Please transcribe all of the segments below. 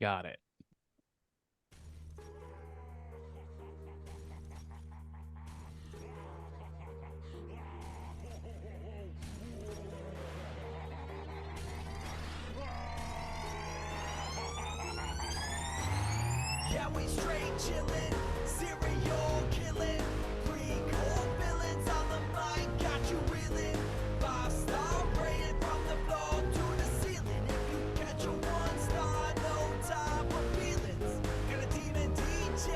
Got it. Yeah, we straight chillin', serial killing, pre-core villains on the mic, got you reeling. 5-star rated from the floor to the ceiling. If you catch a 1-star, no time for feelings. Got a demon DJ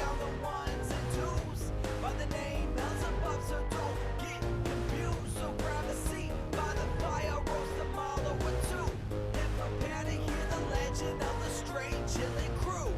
on the ones and twos, by the name Beelzebub, so don't get confused. So grab a seat by the fire, roast them all over two, and prepare to hear the legend of the straight chillin' crew.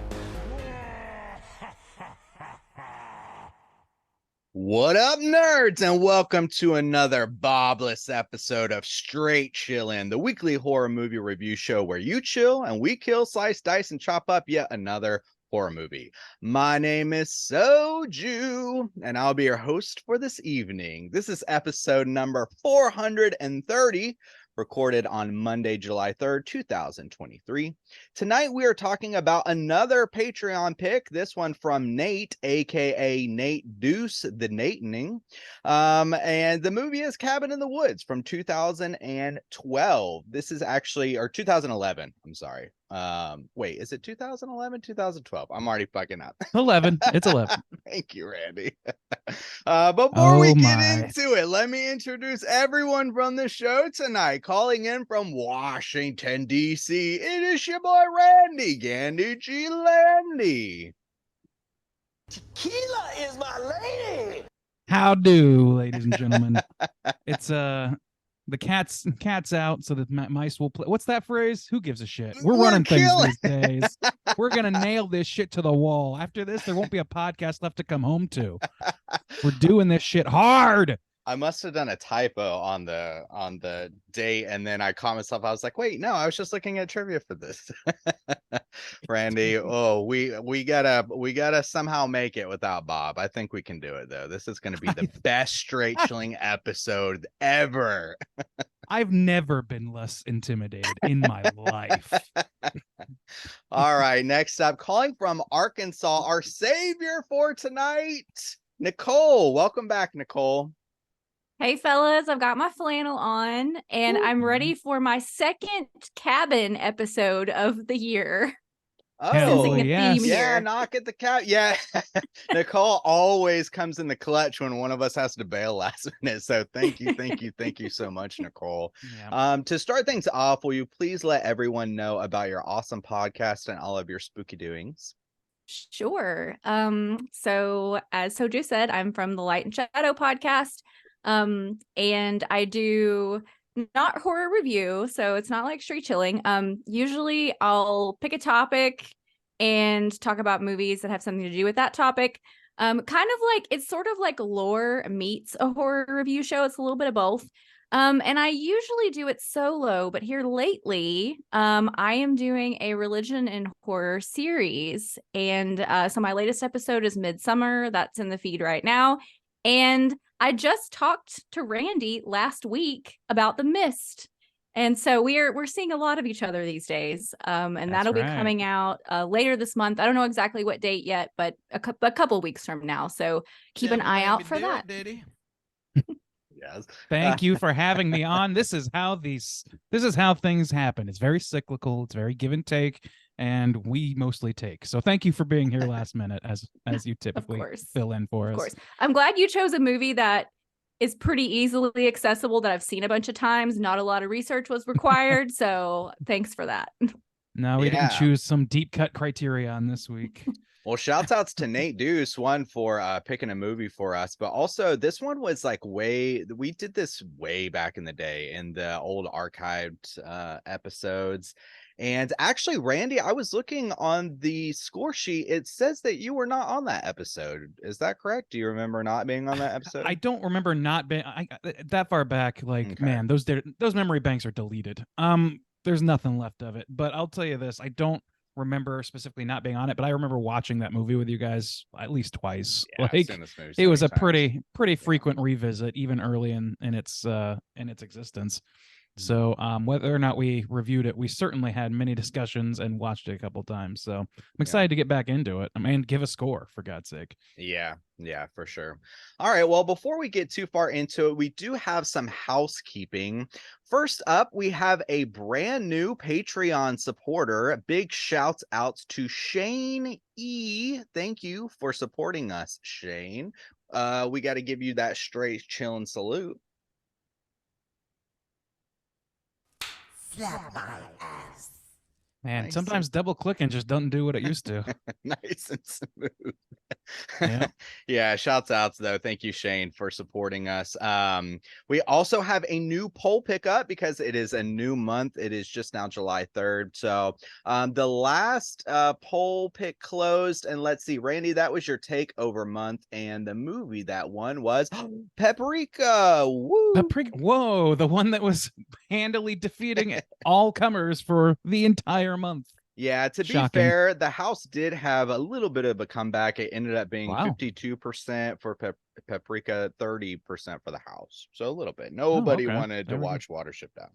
What up, nerds, and welcome to another Bobless episode of Straight Chillin', the weekly horror movie review show where you chill and we kill, slice, dice, and chop up yet another horror movie. My name is Soju, and I'll be your host for this evening. This is episode number 430, recorded on Monday, July 3rd, 2023. Tonight, we are talking about another Patreon pick, this one from Nate, aka Nate Deuce, the Natening. And the movie is Cabin in the Woods from 2012. This is actually, or 2011, I'm sorry. Wait, is it 2011, 2012? I'm already fucking up. 11. It's 11. Thank you, Randy. Before we Oh get my. into it, let me introduce everyone from the show tonight. Calling in from Washington, D.C., it is your boy Randy Gandy G. Landy. Tequila is my lady. How do, ladies and gentlemen? It's the cat's out, so that mice will play. What's that phrase? Who gives a shit? We're running things killing- these days. We're gonna nail this shit to the wall. After this, there won't be a podcast left to come home to. We're doing this shit hard. I must have done a typo on the date, and then I caught myself. I was like, "Wait, no, I was just looking at trivia for this." Randy, oh, we gotta somehow make it without Bob. I think we can do it though. This is gonna be the best straight chilling episode ever. I've never been less intimidated in my life. All right, next up, calling from Arkansas, our savior for tonight, Nicole. Welcome back, Nicole. Hey fellas, I've got my flannel on and I'm ready for my second cabin episode of the year. Hell Oh, yes. theme yeah, here. knock at the cat. Yeah, Nicole always comes in the clutch when one of us has to bail last minute. So thank you so much, Nicole. Yeah. To start things off, will you please let everyone know about your awesome podcast and all of your spooky doings? Sure. So as Soju said, I'm from the Light and Shadow podcast. And I do not horror review, so it's not like straight chilling. Usually I'll pick a topic and talk about movies that have something to do with that topic. Kind of like it's sort of like lore meets a horror review show. It's a little bit of both. And I usually do it solo, but here lately, I am doing a religion and horror series. And so my latest episode is Midsummer. That's in the feed right now. And I just talked to Randy last week about The Mist. And so we're seeing a lot of each other these days. And That's that'll be right. coming out later this month. I don't know exactly what date yet, but a couple weeks from now. So keep an eye out for that. Yes. Thank you for having me on. This is how things happen. It's very cyclical, it's very give and take, and we mostly take. So thank you for being here last minute as you typically course. fill in for Of us. course. I'm glad you chose a movie that is pretty easily accessible that I've seen a bunch of times. Not a lot of research was required. So thanks for that. No, we Yeah. didn't choose some deep cut criteria on this week. Well, shouts outs to Nate Deuce, one for picking a movie for us, but also this one was like we did this way back in the day in the old archived episodes. And actually, Randy, I was looking on the score sheet. It says that you were not on that episode. Is that correct? Do you remember not being on that episode? I don't remember not being that far back. Like, Okay. man, those memory banks are deleted. There's nothing left of it. But I'll tell you this: I don't remember specifically not being on it, but I remember watching that movie with you guys at least twice. Yeah, I've Like, seen this movie it so was many a times. pretty frequent revisit, even early in its existence. So whether or not we reviewed it, we certainly had many discussions and watched it a couple times. So I'm excited to get back into it. I mean, give a score for God's sake. Yeah, for sure. All right, well, before we get too far into it, we do have some housekeeping. First up, we have a brand new Patreon supporter. Big shouts outs to Shane E. Thank you for supporting us, Shane. We got to give you that straight chillin' salute. Slap my ass. Man, Nice. sometimes double clicking just doesn't do what it used to. Nice and smooth. Yeah. Yeah, shouts outs though. Thank you, Shane, for supporting us. We also have a new poll pickup because it is a new month. It is just now July 3rd. So the last poll pick closed, and let's see, Randy, that was your takeover month, and the movie that won was Paprika. Woo! Paprika. Whoa, the one that was handily defeating all comers for the entire month. Yeah, to be Shocking. fair, the house did have a little bit of a comeback. It ended up being Wow. 52% for Paprika, 30% for the house. So a little bit. Nobody okay. wanted to There we go. watch Watership Down.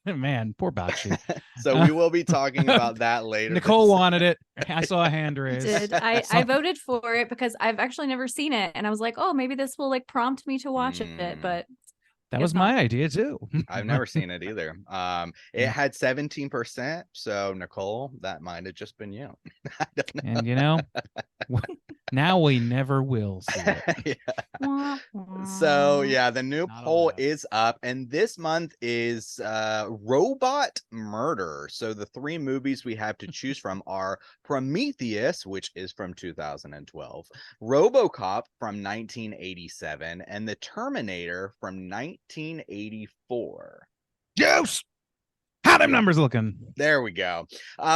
No, man, poor Bakshi. So we will be talking about that later. Nicole wanted it. I saw a hand raise. Did I voted for it because I've actually never seen it, and I was like, oh, maybe this will like prompt me to watch it, Mm. but That guess was my idea too. I've never seen it either. It Yeah. had 17%. So Nicole, that might have just been you. I don't know. And you know, now we never will see it. Yeah. Wah, So wah. yeah, the new Not poll allowed. is up, and this month is Robot Murder. So the three movies we have to choose from are Prometheus, which is from 2012, RoboCop from 1987, and The Terminator from 1984. Juice. How them numbers looking? There we go.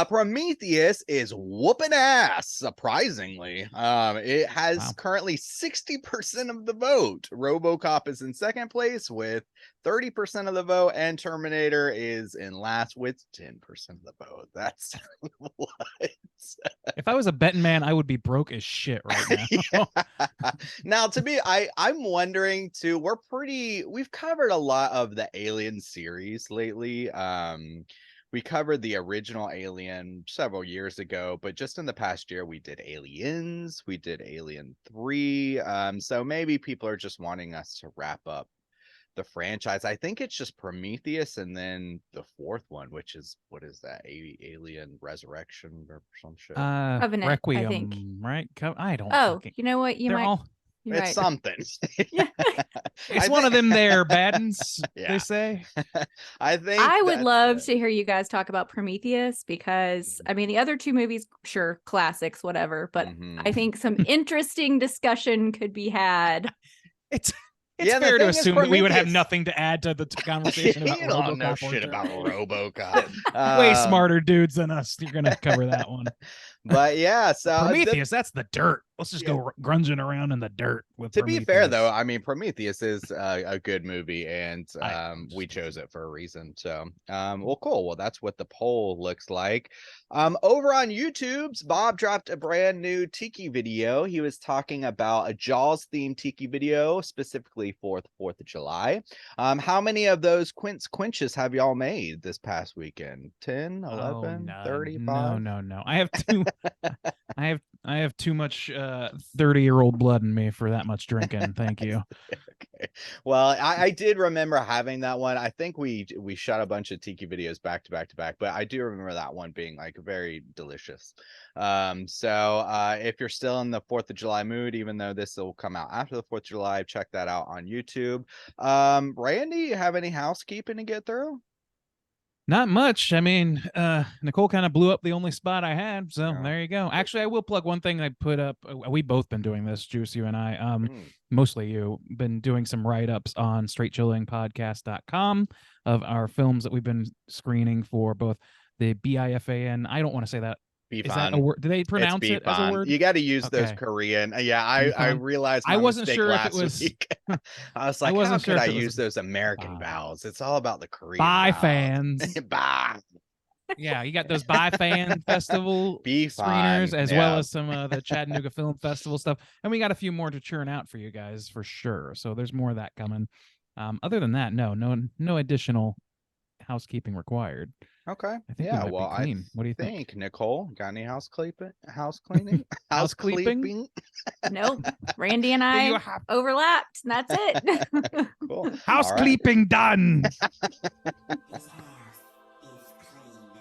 Prometheus is whooping ass, surprisingly. It has Wow. currently 60% of the vote. RoboCop is in second place with 30% of the vote, and Terminator is in last with 10% of the vote. That's what? If I was a betting man, I would be broke as shit right now. Yeah. Now, I'm wondering too, we've covered a lot of the Alien series lately. We covered the original Alien several years ago, but just in the past year, we did Aliens, we did Alien 3. So maybe people are just wanting us to wrap up the franchise. I think it's just Prometheus and then the fourth one, which is, what is that? Alien Resurrection or some shit. Covenant, I Requiem, think. right? I don't. Oh, fucking- you know what? You they're might. all. You're It's right. something. Yeah. It's I one of think- them there, Baddens. Yeah. They say. I think I would that's love it. to hear you guys talk about Prometheus because I mean the other two movies, sure, classics, whatever, but Mhm. I think some interesting discussion could be had. It's Yeah, the fair to thing is, assume that we would have Prometheus- nothing to add to the conversation about You don't know RoboCop or shit about Terminator. RoboCop. Way Um, smarter dudes than us. You're gonna cover that one. But yeah, so Prometheus, that's the dirt. Let's just Yeah. go grunging around in the dirt with to be fair though, Prometheus. I mean Prometheus is a good movie, and I we understand. chose it for a reason. So well, cool. Well, that's what the poll looks like. Over on YouTube's Bob dropped a brand new Tiki video. He was talking about a Jaws themed Tiki video specifically for the 4th of July. How many of those quenches have y'all made this past weekend? 10, 11, no, 35? No. I have too I have too much 30-year-old blood in me for that much drinking. Thank you. Okay. Well, I did remember having that one. I think we shot a bunch of Tiki videos back to back, but I do remember that one being like very delicious. So if you're still in the 4th of July mood, even though this will come out after the 4th of July, check that out on YouTube. Randy, you have any housekeeping to get through? Not much. I mean, Nicole kind of blew up the only spot I had, so Yeah. there you go. Actually, I will plug one thing I put up. We both been doing this, Juice, you and I. Mm. Mostly you, been doing some write-ups on straightchillingpodcast.com of our films that we've been screening for both the BIFAN. I don't want to say that. Be Is fun. that a word? Do they pronounce It's it as a Bifan. word? You got to use those Okay. Korean. Yeah, I Bifan. realized I my wasn't mistake sure if it last was- week. I was I like, wasn't how sure could if I it was use those American Bifan. vowels? It's all about the Korean Bye, vowels. fans. Bye. Yeah, you got those Bifan Festival Be screeners fun. as well Yeah. as some of the Chattanooga Film Festival stuff. And we got a few more to churn out for you guys for sure. So there's more of that coming. Other than that, no additional housekeeping required. Okay. I think Yeah. we might Well, be I clean. What do you think? think Nicole got any house cleaning? House cleaning? House cleeping? Nope. Randy and Do you I have overlapped, and that's it. Cool. house All right. cleeping done? His house is clean.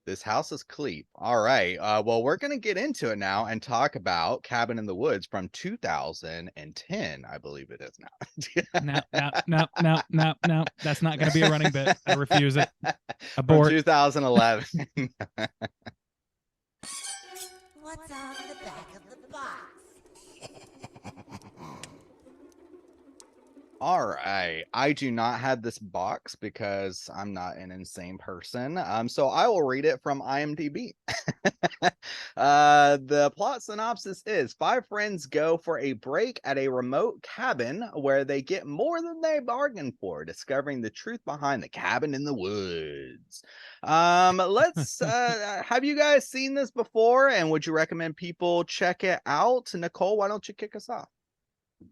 This house is clean. All right. Well, we're gonna get into it now and talk about Cabin in the Woods from 2010, I believe it is now. No. That's not going to be a running bit. I refuse it. From Abort. 2011. What's on the back of the box? All right. I do not have this box because I'm not an insane person. So I will read it from IMDb. The plot synopsis is 5 friends go for a break at a remote cabin where they get more than they bargained for, discovering the truth behind the cabin in the woods. Let's have you guys seen this before, and would you recommend people check it out? Nicole, why don't you kick us off?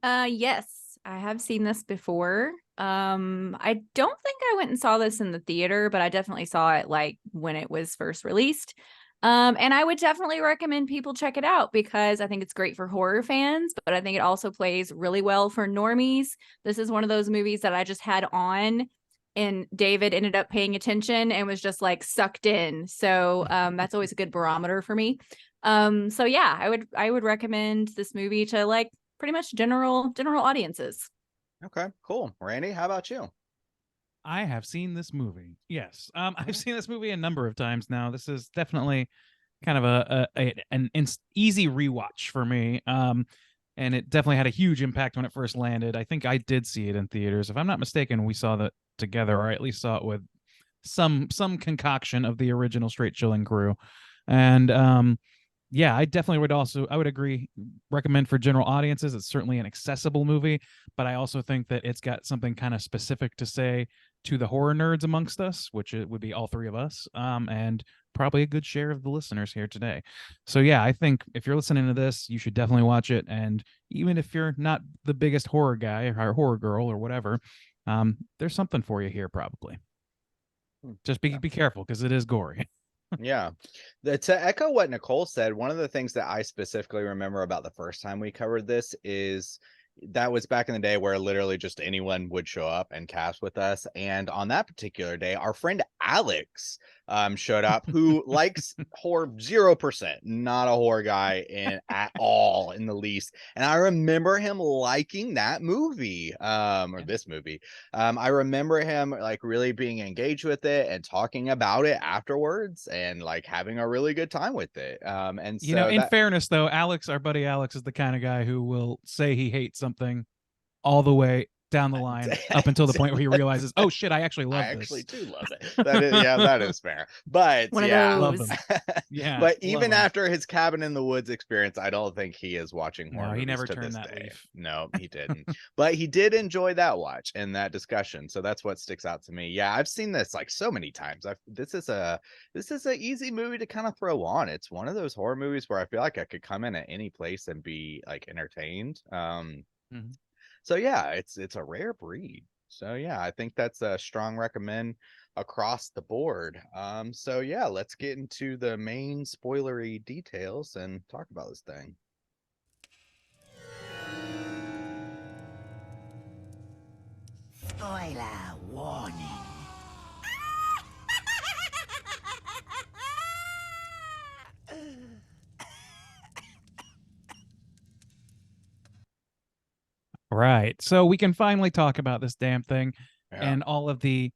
Yes, I have seen this before. I don't think I went and saw this in the theater, but I definitely saw it like when it was first released. And I would definitely recommend people check it out because I think it's great for horror fans, but I think it also plays really well for normies. This is one of those movies that I just had on and David ended up paying attention and was just like sucked in. So that's always a good barometer for me. So yeah, I would recommend this movie to like pretty much general audiences. Okay, cool. Randy, how about you? I have seen this movie. Yes. I've seen this movie a number of times now. This is definitely kind of an easy rewatch for me. And it definitely had a huge impact when it first landed. I think I did see it in theaters. If I'm not mistaken, we saw that together, or I at least saw it with some concoction of the original Straight Chilling crew. And yeah, I definitely I would agree, recommend for general audiences. It's certainly an accessible movie, but I also think that it's got something kind of specific to say to the horror nerds amongst us, which it would be all 3 of us, and probably a good share of the listeners here today. So yeah, I think if you're listening to this, you should definitely watch it. And even if you're not the biggest horror guy or horror girl or whatever, there's something for you here probably. Just be careful because it is gory. Yeah. To echo what Nicole said, one of the things that I specifically remember about the first time we covered this is that was back in the day where literally just anyone would show up and cast with us. And on that particular day, our friend Alex showed up, who likes horror 0%, not a horror guy at all in the least. And I remember him liking that movie, or this movie. I remember him like really being engaged with it and talking about it afterwards and like having a really good time with it. And so in fairness though, Alex, our buddy Alex, is the kind of guy who will say he hates something all the way down the line up until the point where he realizes, oh shit, I actually love this. I actually do love it. That is, yeah, that is fair. But One yeah, of Love those. them. Yeah. but love even them. after his Cabin in the Woods experience, I don't think he is watching horror No, he movies never to turned this that day. leaf. No, he didn't. But he did enjoy that watch and that discussion. So that's what sticks out to me. Yeah, I've seen this like so many times. This is a easy movie to kind of throw on. It's one of those horror movies where I feel like I could come in at any place and be like entertained. Mhm. So yeah, it's a rare breed. So yeah, I think that's a strong recommend across the board. So yeah, let's get into the main spoilery details and talk about this thing. Spoiler warning. Right. So we can finally talk about this damn thing Yeah. and all of the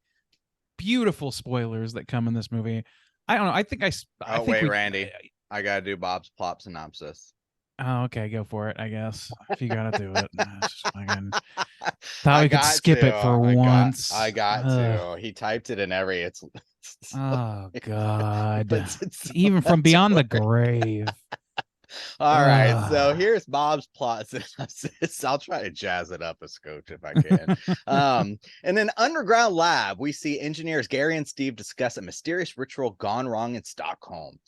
beautiful spoilers that come in this movie. I don't know. I think I Oh, think wait, we- Randy. I gotta do Bob's plot synopsis. Oh, okay, go for it. I guess if you gotta do it, it's just fucking... I Thought we could got skip it to. for I got- once. I got Ugh. to. He typed it in every. It's Oh God! but it's so Even from much beyond the work. grave. All right, so Ugh. here's Bob's plot synopsis. I'll try to jazz it up a scotch if I can. In an underground lab, we see engineers Gary and Steve discuss a mysterious ritual gone wrong in Stockholm.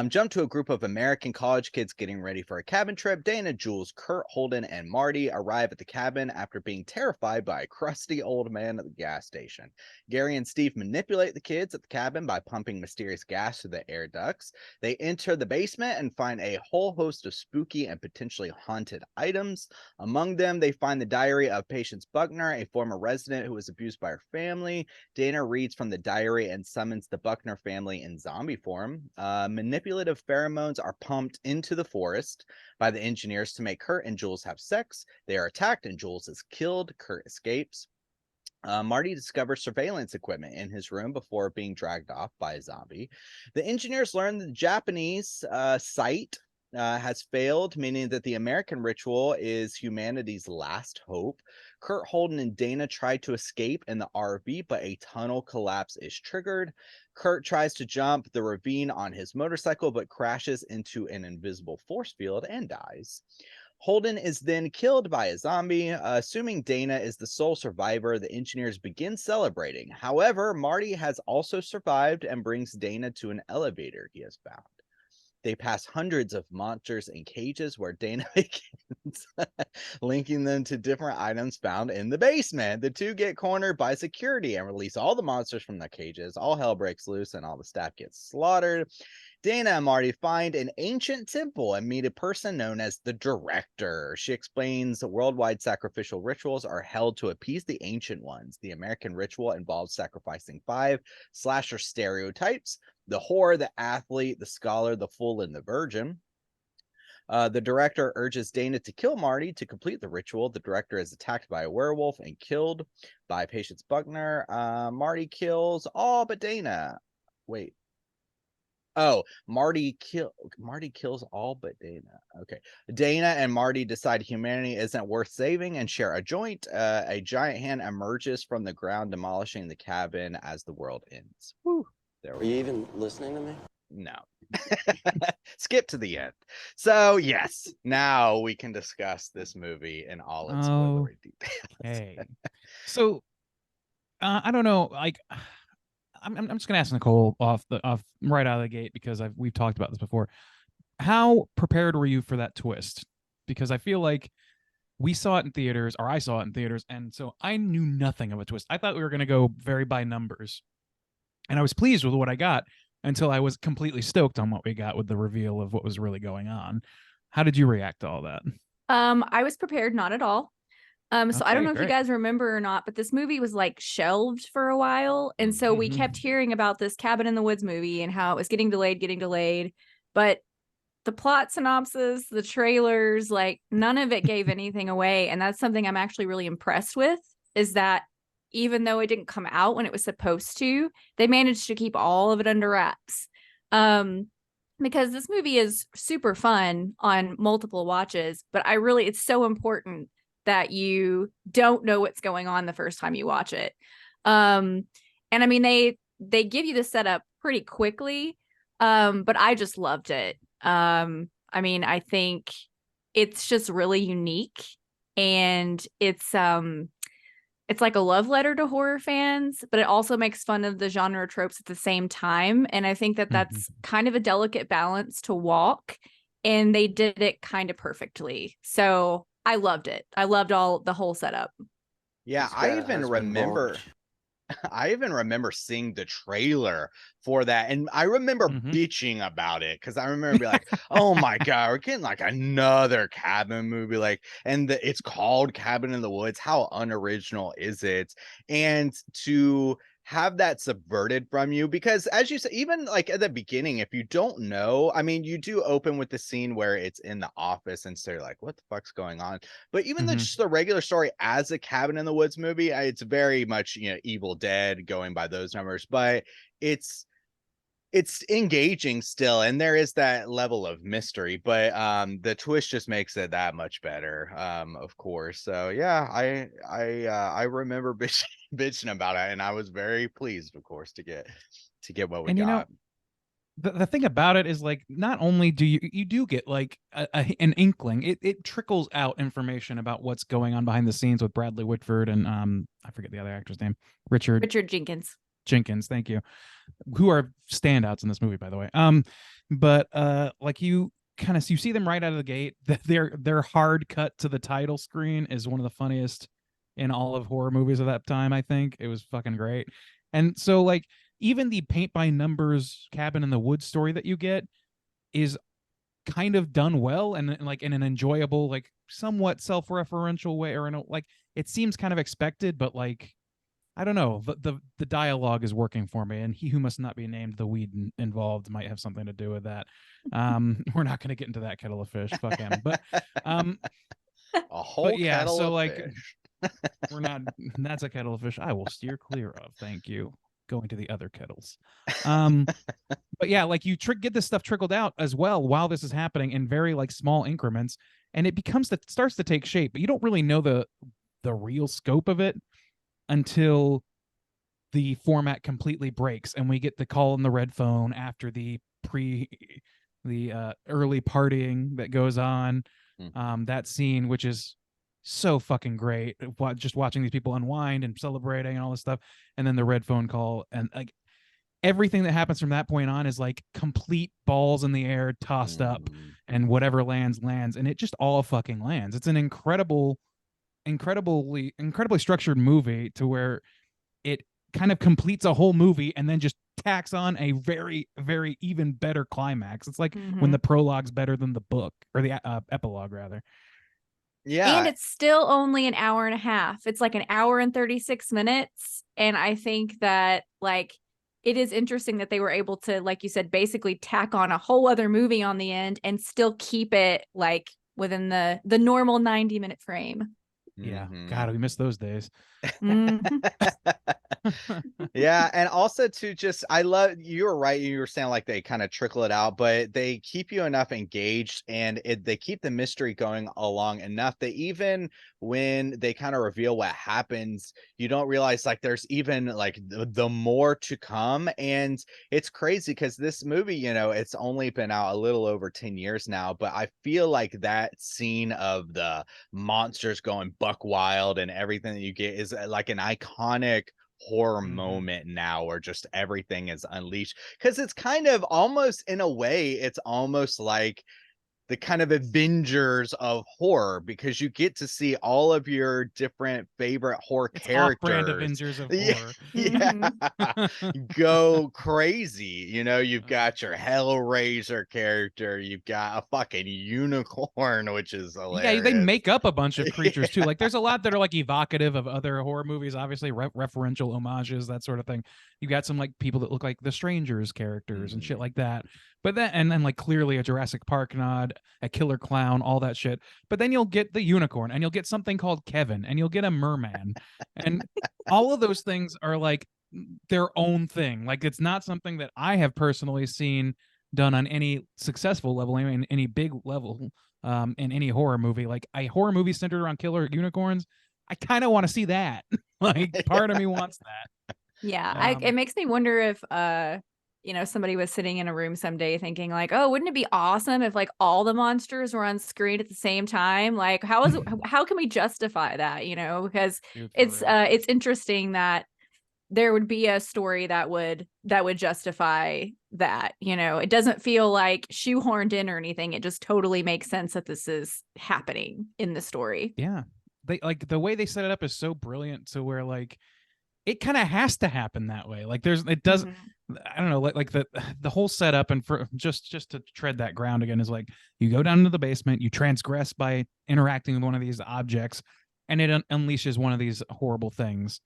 Jump to a group of American college kids getting ready for a cabin trip. Dana, Jules, Kurt, Holden, and Marty arrive at the cabin after being terrified by a crusty old man at the gas station. Gary and Steve manipulate the kids at the cabin by pumping mysterious gas through the air ducts. They enter the basement and find a whole host of spooky and potentially haunted items. Among them, they find the diary of Patience Buckner, a former resident who was abused by her family. Dana reads from the diary and summons the Buckner family in zombie form. Manipulative pheromones are pumped into the forest by the engineers to make Kurt and Jules have sex. They are attacked and Jules is killed. Kurt escapes. Marty discovers surveillance equipment in his room before being dragged off by a zombie. The engineers learn that the Japanese site has failed, meaning that the American ritual is humanity's last hope. Kurt, Holden, and Dana try to escape in the RV, but a tunnel collapse is triggered. Kurt tries to jump the ravine on his motorcycle, but crashes into an invisible force field and dies. Holden is then killed by a zombie. Assuming Dana is the sole survivor, the engineers begin celebrating. However, Marty has also survived and brings Dana to an elevator he has found. They pass hundreds of monsters in cages where Dana begins linking them to different items found in the basement. The two get cornered by security and release all the monsters from the cages. All hell breaks loose and all the staff gets slaughtered. Dana and Marty find an ancient temple and meet a person known as the Director. She explains worldwide sacrificial rituals are held to appease the ancient ones. The American ritual involves sacrificing 5 slasher stereotypes: the whore, the athlete, the scholar, the fool, and the virgin. The Director urges Dana to kill Marty to complete the ritual. The Director is attacked by a werewolf and killed by Patience Buckner. Marty kills all but Dana. Wait. Oh, Marty kills all but Dana. Okay. Dana and Marty decide humanity isn't worth saving and share a joint. A giant hand emerges from the ground, demolishing the cabin as the world ends. Whew. There Are we you go. even listening to me? No. Skip to the end. So yes, now we can discuss this movie in all its spoilery details. Okay. So I don't know, like I'm just gonna ask Nicole off right out of the gate because we've talked about this before. How prepared were you for that twist? Because I feel like we saw it in theaters, or I saw it in theaters, and so I knew nothing of a twist. I thought we were gonna go very by numbers, and I was pleased with what I got until I was completely stoked on what we got with the reveal of what was really going on. How did you react to all that? I was prepared, not at all. So I don't Okay, know if you great. guys remember or not, but this movie was like shelved for a while. And so we kept hearing about this Cabin in the Woods movie and how it was getting delayed. But the plot synopsis, the trailers, like none of it gave anything away. And that's something I'm actually really impressed with, is that even though it didn't come out when it was supposed to, they managed to keep all of it under wraps. Because this movie is super fun on multiple watches, but it's so important that you don't know what's going on the first time you watch it. And I mean, they give you the setup pretty quickly, but I just loved it. I mean, I think it's just really unique, and it's like a love letter to horror fans, but it also makes fun of the genre tropes at the same time. And I think that that's kind of a delicate balance to walk, and they did it kind of perfectly. So I loved it. I loved the whole setup. Yeah, This guy has been marked. I even remember seeing the trailer for that, and I remember bitching about it because I remember being like, "Oh my god, we're getting like another cabin movie!" Like, and it's called Cabin in the Woods. How unoriginal is it? And to have that subverted from you, because as you said, even like at the beginning, if you don't know, I mean, you do open with the scene where it's in the office, and so you're like, "What the fuck's going on?" But even just the regular story as a Cabin in the Woods movie, it's very much, Evil Dead going by those numbers, but it's engaging still, and there is that level of mystery, but the twist just makes it that much better, of course. So yeah, I remember bitching about it, and I was very pleased, of course, to get what we And got. the thing about it is like not only do you do get like an inkling, it trickles out information about what's going on behind the scenes with Bradley Whitford and I forget the other actor's name, Richard Jenkins. Jenkins, thank you, who are standouts in this movie, by the way. But like you kind of you see them right out of the gate. Their hard cut to the title screen is one of the funniest in all of horror movies of that time. I think it was fucking great. And so like even the paint by numbers cabin in the woods story that you get is kind of done well and like in an enjoyable, like somewhat self-referential way, or in a, like it seems kind of expected, but like I don't know, the dialogue is working for me, and he who must not be named, the weed involved might have something to do with that. We're not going to get into that kettle of fish. Fuck him. But A whole yeah, kettle so of like fish. we're not. That's a kettle of fish I will steer clear of. Thank you. Going to the other kettles. But yeah, like you get this stuff trickled out as well while this is happening in very like small increments, and it starts to take shape, but you don't really know the real scope of it until the format completely breaks and we get the call on the red phone after the early partying that goes on. That scene, which is so fucking great, just watching these people unwind and celebrating and all this stuff, and then the red phone call, and like everything that happens from that point on is like complete balls in the air tossed up, and whatever lands, and it just all fucking lands. It's an incredibly structured movie to where it kind of completes a whole movie and then just tacks on a very, very even better climax. It's like when the prologue's better than the book, or the epilogue rather. Yeah. And it's still only an hour and a half. It's like an hour and 36 minutes. And I think that like it is interesting that they were able to, like you said, basically tack on a whole other movie on the end and still keep it like within the normal 90-minute frame. Yeah. God, we miss those days. Yeah, and also to just I love, you were right, you were saying like they kind of trickle it out, but they keep you enough engaged, and they keep the mystery going along enough that even when they kind of reveal what happens, you don't realize like there's even like the more to come. And it's crazy because this movie, you know, it's only been out a little over 10 years now, but I feel like that scene of the monsters going buck wild and everything that you get is like an iconic horror moment now, where just everything is unleashed, because it's kind of almost, in a way, it's almost like the kind of Avengers of horror, because you get to see all of your different favorite horror characters. Off-brand Avengers of horror. Yeah. Go crazy. You know, you've got your Hellraiser character, you've got a fucking unicorn, which is hilarious. Yeah, they make up a bunch of creatures too. Like there's a lot that are like evocative of other horror movies, obviously referential homages, that sort of thing. You got some like people that look like the Strangers characters and shit like that. But then, and then like clearly a Jurassic Park nod, a killer clown, all that shit. But then you'll get the unicorn, and you'll get something called Kevin, and you'll get a merman. And all of those things are like their own thing. Like it's not something that I have personally seen done on any successful level, I mean, any big level, in any horror movie. Like a horror movie centered around killer unicorns, I kind of want to see that. Like part of me wants that. Yeah, it makes me wonder if you know, somebody was sitting in a room someday thinking like, oh, wouldn't it be awesome if like all the monsters were on screen at the same time? Like how can we justify that, you know? Because it's interesting that there would be a story that would justify that, you know. It doesn't feel like shoehorned in or anything. It just totally makes sense that this is happening in the story. Yeah. They like the way they set it up is so brilliant to where like it kind of has to happen that way. Like it does. I don't know, like the whole setup, and for just to tread that ground again, is like you go down into the basement, you transgress by interacting with one of these objects, and it unleashes one of these horrible things.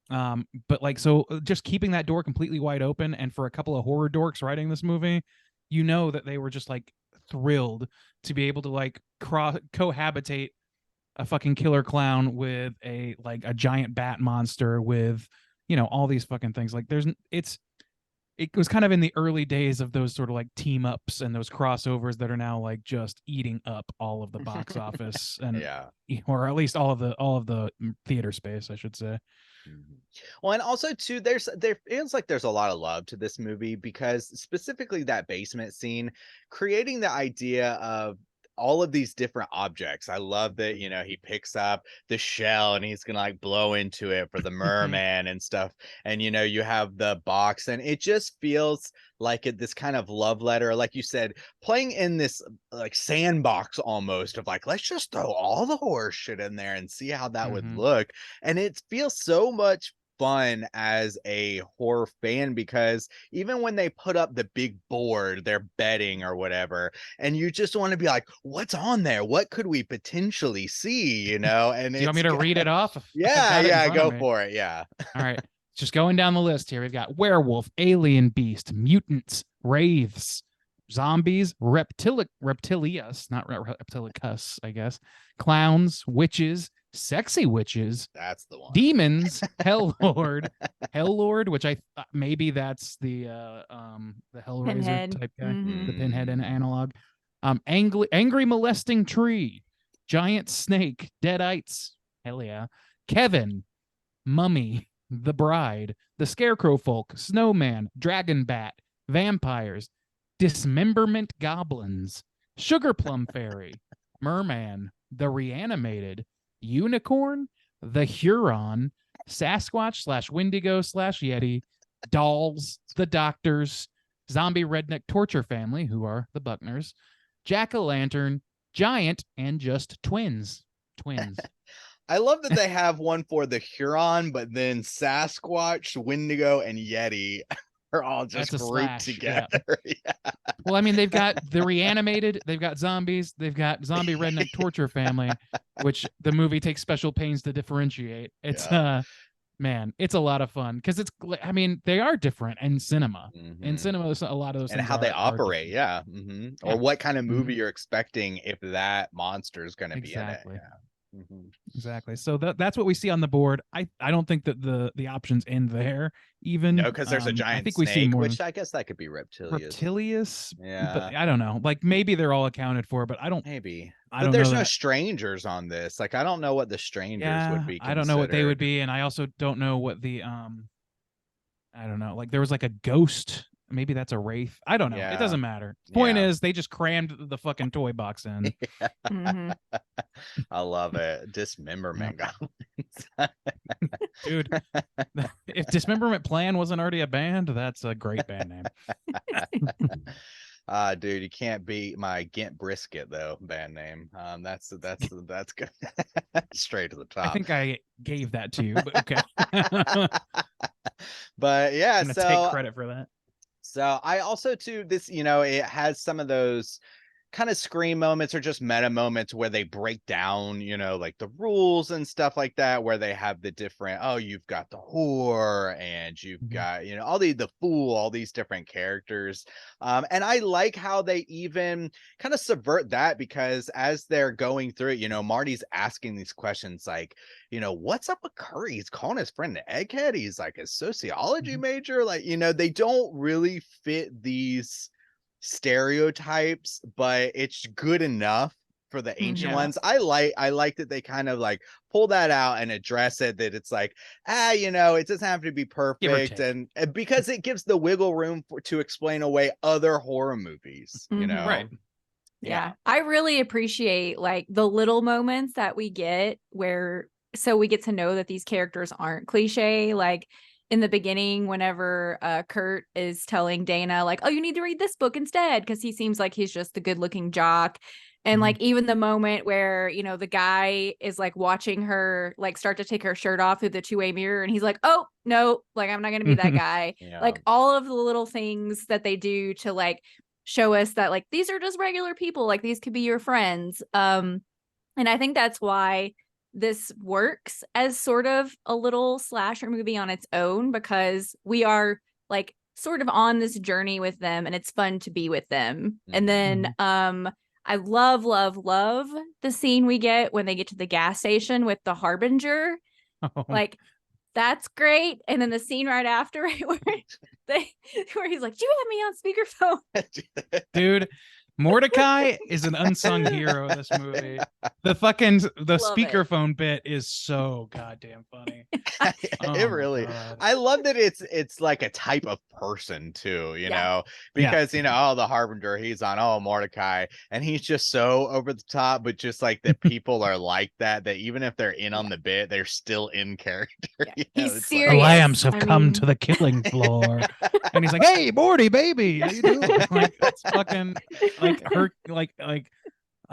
But like, so just keeping that door completely wide open, and for a couple of horror dorks writing this movie, you know that they were just like thrilled to be able to like cohabitate a fucking killer clown with a giant bat monster with, you know, all these fucking things. Like it was kind of in the early days of those sort of like team ups and those crossovers that are now like just eating up all of the box office and or at least all of the theater space, I should say. Mhm. Well, and also too, there feels like there's a lot of love to this movie because specifically that basement scene, creating the idea of all of these different objects. I love that, he picks up the shell and he's gonna like blow into it for the merman and stuff. And you have the box, and it just feels like this kind of love letter, like you said, playing in this like sandbox almost of like, let's just throw all the horror shit in there and see how that would Mhm. look. And it feels so much fun as a horror fan because even when they put up the big board, they're betting or whatever, and you just want to be like, what's on there? What could we potentially see? And Do you want me to read it off? I've Yeah, got it in yeah, front of go me. for it. Yeah. All right. Just going down the list here. We've got werewolf, alien beast, mutants, wraiths, zombies, reptilius, not reptilicus, I guess, clowns, witches, sexy witches, That's the one. demons, hell lord, which I maybe that's the Hellraiser Pinhead. type guy, Mhm. the Pinhead and analog. Angry molesting tree, giant snake, deadites, hell yeah, Kevin, mummy, the bride, the scarecrow folk, snowman, dragon bat, vampires, dismemberment goblins, sugar plum fairy, merman, the reanimated, unicorn, the Huron, Sasquatch slash Wendigo slash Yeti, dolls, the doctors, zombie redneck torture family, who are the Buckners, jack-o'-lantern, giant, and just twins. Twins. I love that they have one for the Huron, but then Sasquatch, Wendigo, and Yeti are all just That's a grouped slash, yeah. together. Yeah. Well, I mean, they've got the reanimated, they've got zombies, they've got zombie redneck torture family, which the movie takes special pains to differentiate. It's Yeah. Man, it's a lot of fun because I mean, they are different in cinema. In Mhm. cinema, a lot of those And things how they are operate, different. yeah. Yeah. Or what kind of Mhm. movie you're expecting if that monster is going to be in it. Exactly. Yeah. Mhm. Exactly. So that's what we see on the board. I don't think that the options end there even. No, because there's a I giant think we see snake, more which I guess that could be reptilius. reptilius, Yeah. but I don't know. Like maybe they're all accounted for, but I don't Maybe. I But don't there's know no that. strangers on this. Like, I don't know what the strangers would be I don't know what they would considered. be, and I also don't know what the I don't know. Like there was like a ghost. Maybe that's a wraith. I don't know. Yeah. It doesn't matter. Point Yeah. is, they just crammed the fucking toy box in. Mhm. I love it. Dismemberment goblins. Dude, if Dismemberment Plan wasn't already a band, that's a great band name. Dude, you can't beat my Gint Brisket though band name. That's good. Straight to the top. I think I gave that to you, but okay. But yeah, I'm gonna so take credit for that. So I also too this, it has some of those kind of scream moments or just meta moments where they break down, like the rules and stuff like that, where they have the different, oh, you've got the whore and you've Mhm. got, all the fool, all these different characters. And I like how they even kind of subvert that because as they're going through it, Marty's asking these questions like, what's up with Curry? He's calling his friend an egghead. He's like a sociology Mhm. major. Like, they don't really fit these stereotypes, but it's good enough for the ancient Yeah. ones. I like that they kind of like pull that out and address it, that it's like, it doesn't have to be perfect, take. and because it gives the wiggle room to explain away other horror movies, Mhm. Right. Yeah. I really appreciate like the little moments that we get where so we get to know that these characters aren't cliche. Like in the beginning, whenever Kurt is telling Dana, like, oh, you need to read this book instead, because he seems like he's just the good looking jock. And Mhm. like even the moment where, the guy is like watching her like start to take her shirt off through the two-way mirror, and he's like, oh, no, like I'm not gonna be that guy. Yeah. Like all of the little things that they do to like show us that like these are just regular people, like these could be your friends. And I think that's why this works as sort of a little slasher movie on its own, because we are like sort of on this journey with them and it's fun to be with them. And then I love the scene we get when they get to the gas station with the Harbinger. Oh, Like that's great. And then the scene right after, right, where he's like, do you have me on speakerphone? dude, Mordecai is an unsung hero in this movie. The Love it. speakerphone bit is so goddamn funny. Oh It my really, God. I love that it's like a type of person too, you Yeah. know, Yeah. because you know, oh, the Harbinger, he's on, oh, Mordecai, and he's just so over the top, but just like that people are like that even if they're in on the bit, they're still in character. Yeah. You know, He's it's serious. like, Lambs have I come mean- to the killing floor. And he's like, "Hey, Morty, baby, how you doing?" Like it's fucking like her, like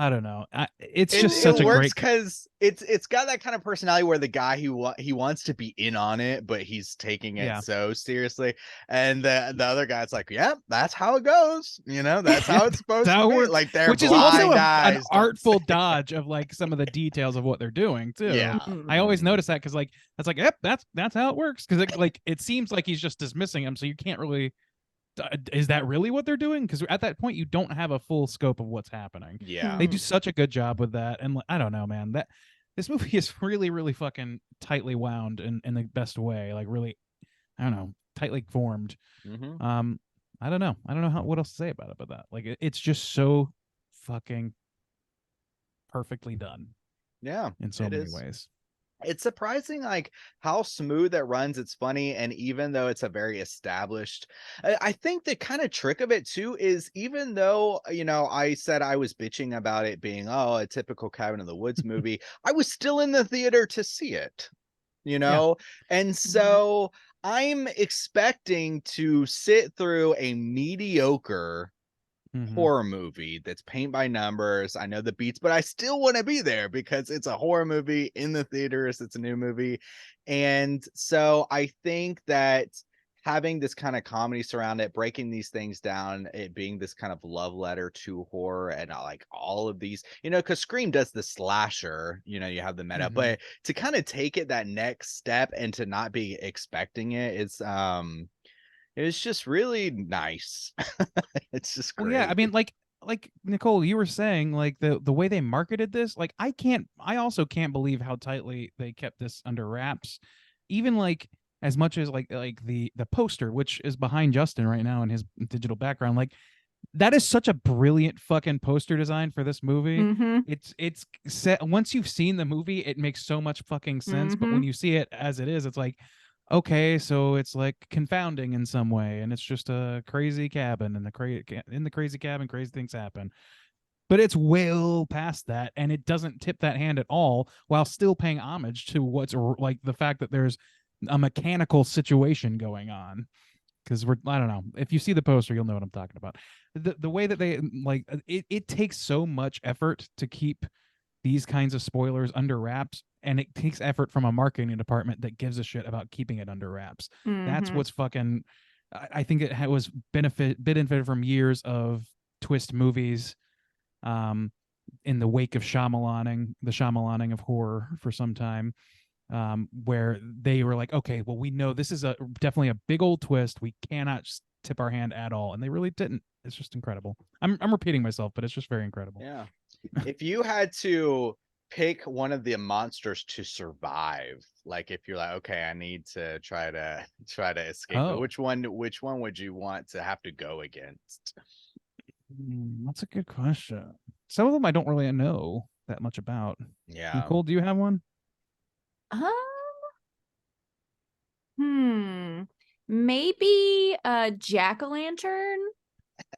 I don't know. It's just such it a works great. because it's got that kind of personality where the guy he wants to be in on it, but he's taking it Yeah. so seriously, and the other guy's like, yeah, that's how it goes, you know, that's how it's supposed how to it be. works. Like they're Which is blind also an eyes. artful dodge of like some of the details of what they're doing too. Yeah. I always Mhm. notice that because like that's like, yep, that's how it works. Because it seems like he's just dismissing him, so you can't really. Is that really what they're doing? Because at that point, you don't have a full scope of what's happening. Yeah. They do such a good job with that, and I don't know, man. That this movie is really, really fucking tightly wound in the best way. Like really, I don't know, tightly formed. Mhm. I don't know. I don't know what else to say about it, but that like it's just so fucking perfectly done Yeah. in so it many is. ways. It's surprising like how smooth it runs. It's funny, and even though it's a very established, I think the kind of trick of it too is, even though, you know, I said I was bitching about it being, oh, a typical Cabin in the Woods movie, I was still in the theater to see it, you know. And so I'm expecting to sit through a mediocre Mhm. horror movie that's paint by numbers. I know the beats, but I still want to be there because it's a horror movie in the theaters. It's a new movie. And so I think that having this kind of comedy surround it, breaking these things down, it being this kind of love letter to horror, and like all of these, you know, because Scream does the slasher, you know, you have the meta, Mhm. but to kind of take it that next step and to not be expecting it's just really nice. It's just Well, great. yeah, I mean, like Nicole, you were saying, like the way they marketed this, like I also can't believe how tightly they kept this under wraps, even like as much as like the poster, which is behind Justin right now in his digital background, like that is such a brilliant fucking poster design for this movie. Mhm. It's set once you've seen the movie, it makes so much fucking sense. But when you see it as it is, it's like, okay, so it's like confounding in some way, and it's just a crazy cabin, and in the crazy cabin, crazy things happen. But it's well past that, and it doesn't tip that hand at all, while still paying homage to what's like the fact that there's a mechanical situation going on. Because I don't know, if you see the poster, you'll know what I'm talking about. The way that they like it takes so much effort to keep these kinds of spoilers under wraps, and it takes effort from a marketing department that gives a shit about keeping it under wraps. That's Mhm. what's fucking. I think it was benefited from years of twist movies, in the wake of the Shyamalang of horror for some time, where they were like, okay, well, we know this is definitely a big old twist. We cannot tip our hand at all, and they really didn't. It's just incredible. I'm repeating myself, but it's just very incredible. Yeah. If you had to pick one of the monsters to survive, like if you're like, okay, I need to try to escape, Oh. which one would you want to have to go against? That's a good question. Some of them I don't really know that much about. Yeah. Nicole, do you have one? Maybe a jack-o'-lantern.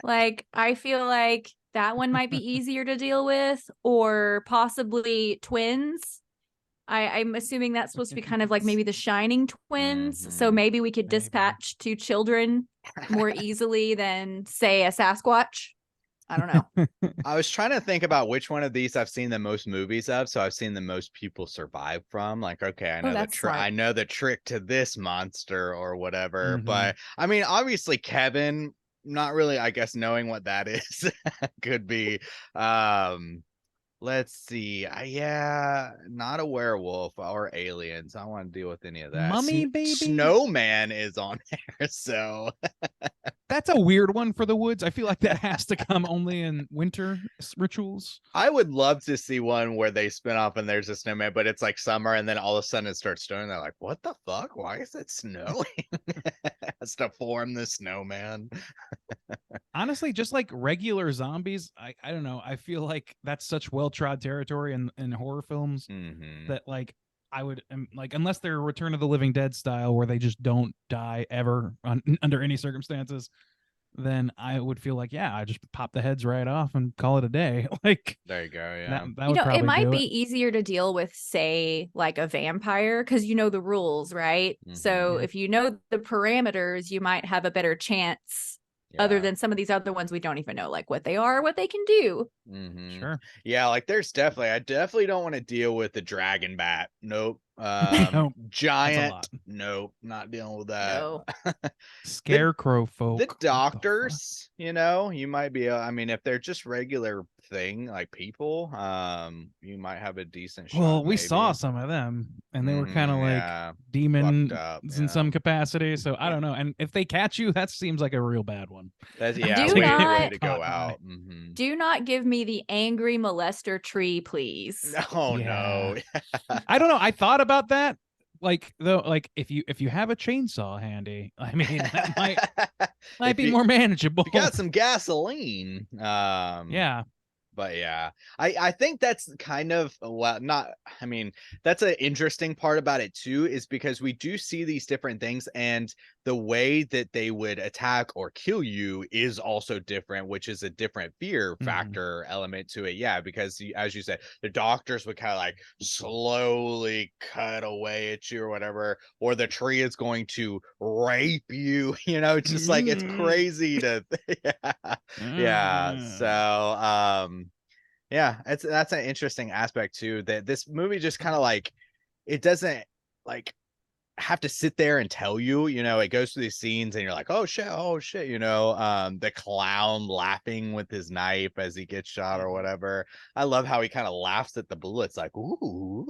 Like, I feel like that one might be easier to deal with, or possibly twins. I'm assuming that's supposed to be kind of like maybe the Shining twins. So Mhm. maybe we could Maybe. dispatch two children more easily than, say, a Sasquatch. I don't know. I was trying to think about which one of these I've seen the most movies of. So I've seen the most people survive from. Like, okay, I know that's smart. I know the trick to this monster or whatever. Mhm. But I mean, obviously, Kevin, not really, I guess, knowing what that is could be. Let's see. Yeah, not a werewolf or aliens. I don't want to deal with any of that. Mummy baby? Snowman is on there, so That's a weird one for the woods. I feel like that has to come only in winter rituals. I would love to see one where they spin off and there's a snowman, but it's like summer, and then all of a sudden it starts snowing. They're like, "What the fuck? Why is it snowing?" Has to form the snowman. Honestly, just like regular zombies, I don't know. I feel like that's such well-trod territory in horror films Mhm. that like I would like unless they're Return of the Living Dead style where they just don't die ever under any circumstances, then I would feel like I just pop the heads right off and call it a day. Like There you go. that Yeah. that You would know, it probably might do be it. easier to deal with, say, like a vampire, because you know the rules, right? So Yeah. if you know the parameters, you might have a better chance, other Yeah. than some of these other ones we don't even know like what they are, what they can do. Mhm. Sure. Yeah, like there's I definitely don't want to deal with the dragon bat. Nope. Nope. Giant. lot. Nope, not dealing with that. No. Scarecrow folk. The What fuck? doctors, you might be I mean, if they're just regular thing like people, you might have a decent shot. Well, we saw maybe. some of them, and they were kind of Mhm, like yeah, demons fucked up. in some Yeah. capacity. So I Yeah. don't know. And if they catch you, that seems like a real bad one. That's Do way not- to go Caught eye. out. Mhm. Do not give me the angry molester tree, please. Oh Yeah. no. I don't know. I thought about that. Like though, like if you have a chainsaw handy, I mean that might If be you- more manageable. You got some gasoline. Yeah. But yeah, I think that's kind of not. I mean, that's an interesting part about it too, is because we do see these different things, and the way that they would attack or kill you is also different, which is a different fear Mhm. factor element to it. Yeah, because as you said, the doctors would kind of like slowly cut away at you or whatever, or the tree is going to rape you. Just like it's crazy to. Yeah. So yeah, that's an interesting aspect too, that this movie just kind of like it doesn't like have to sit there and tell you, it goes through these scenes and you're like, oh shit, the clown laughing with his knife as he gets shot or whatever. I love how he kind of laughs at the bullets like, ooh.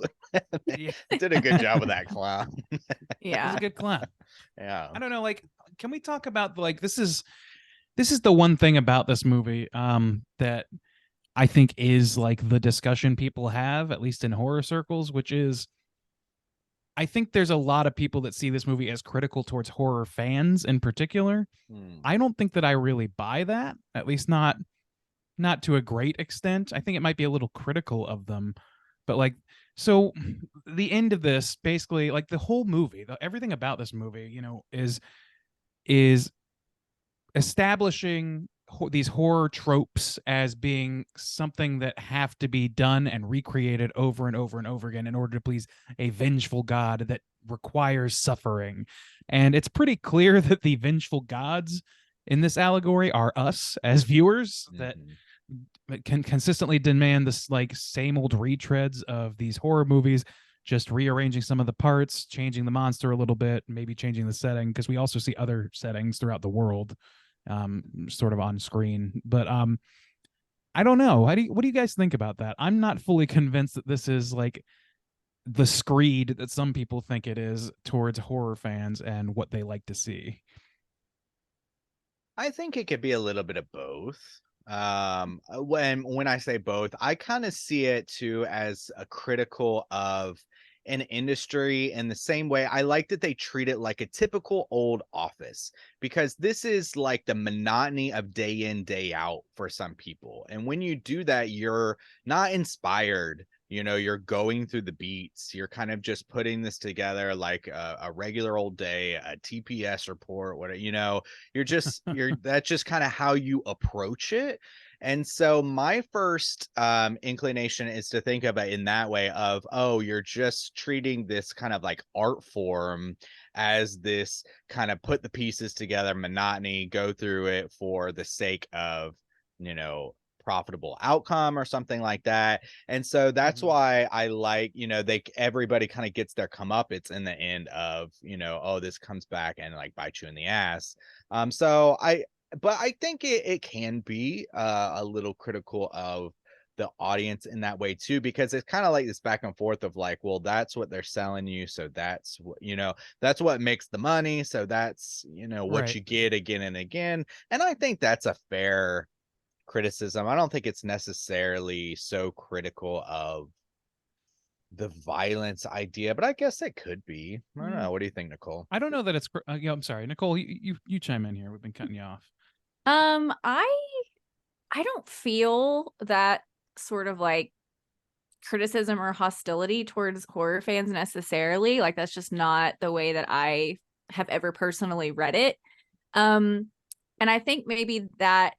Yeah. Did a good job with that clown. It was Yeah. a good clown. Yeah. I don't know, like, can we talk about like this is the one thing about this movie that I think is like the discussion people have, at least in horror circles, which is I think there's a lot of people that see this movie as critical towards horror fans in particular. I don't think that I really buy that, at least not to a great extent. I think it might be a little critical of them, but like so the end of this basically like the whole movie, everything about this movie, is establishing these horror tropes as being something that have to be done and recreated over and over and over again in order to please a vengeful god that requires suffering. And it's pretty clear that the vengeful gods in this allegory are us as viewers that can consistently demand this like same old retreads of these horror movies, just rearranging some of the parts, changing the monster a little bit, maybe changing the setting, because we also see other settings throughout the world sort of on screen. But I don't know. What do you guys think about that? I'm not fully convinced that this is like the screed that some people think it is towards horror fans and what they like to see. I think it could be a little bit of both. When I say both, I kind of see it too as a critical of an industry in the same way. I like that they treat it like a typical old office, because this is like the monotony of day in, day out for some people. And when you do that, you're not inspired. You're going through the beats. You're kind of just putting this together like a regular old day, a TPS report, whatever, that's just kind of how you approach it. And so my first inclination is to think of it in that way of, oh, you're just treating this kind of like art form as this kind of put the pieces together monotony, go through it for the sake of, profitable outcome or something like that. And so that's why I like, everybody kind of gets their comeuppance in the end of, oh, this comes back and like bite you in the ass. But I think it can be a little critical of the audience in that way too, because it's kind of like this back and forth of like, well, that's what they're selling you, so that's what that's what makes the money, so that's what Right. you get again and again. And I think that's a fair criticism. I don't think it's necessarily so critical of the violence idea, but I guess it could be. I don't know. What do you think, Nicole? I don't know that it's I'm sorry, Nicole, you chime in here. We've been cutting you off. I don't feel that sort of like criticism or hostility towards horror fans necessarily. Like that's just not the way that I have ever personally read it. And I think maybe that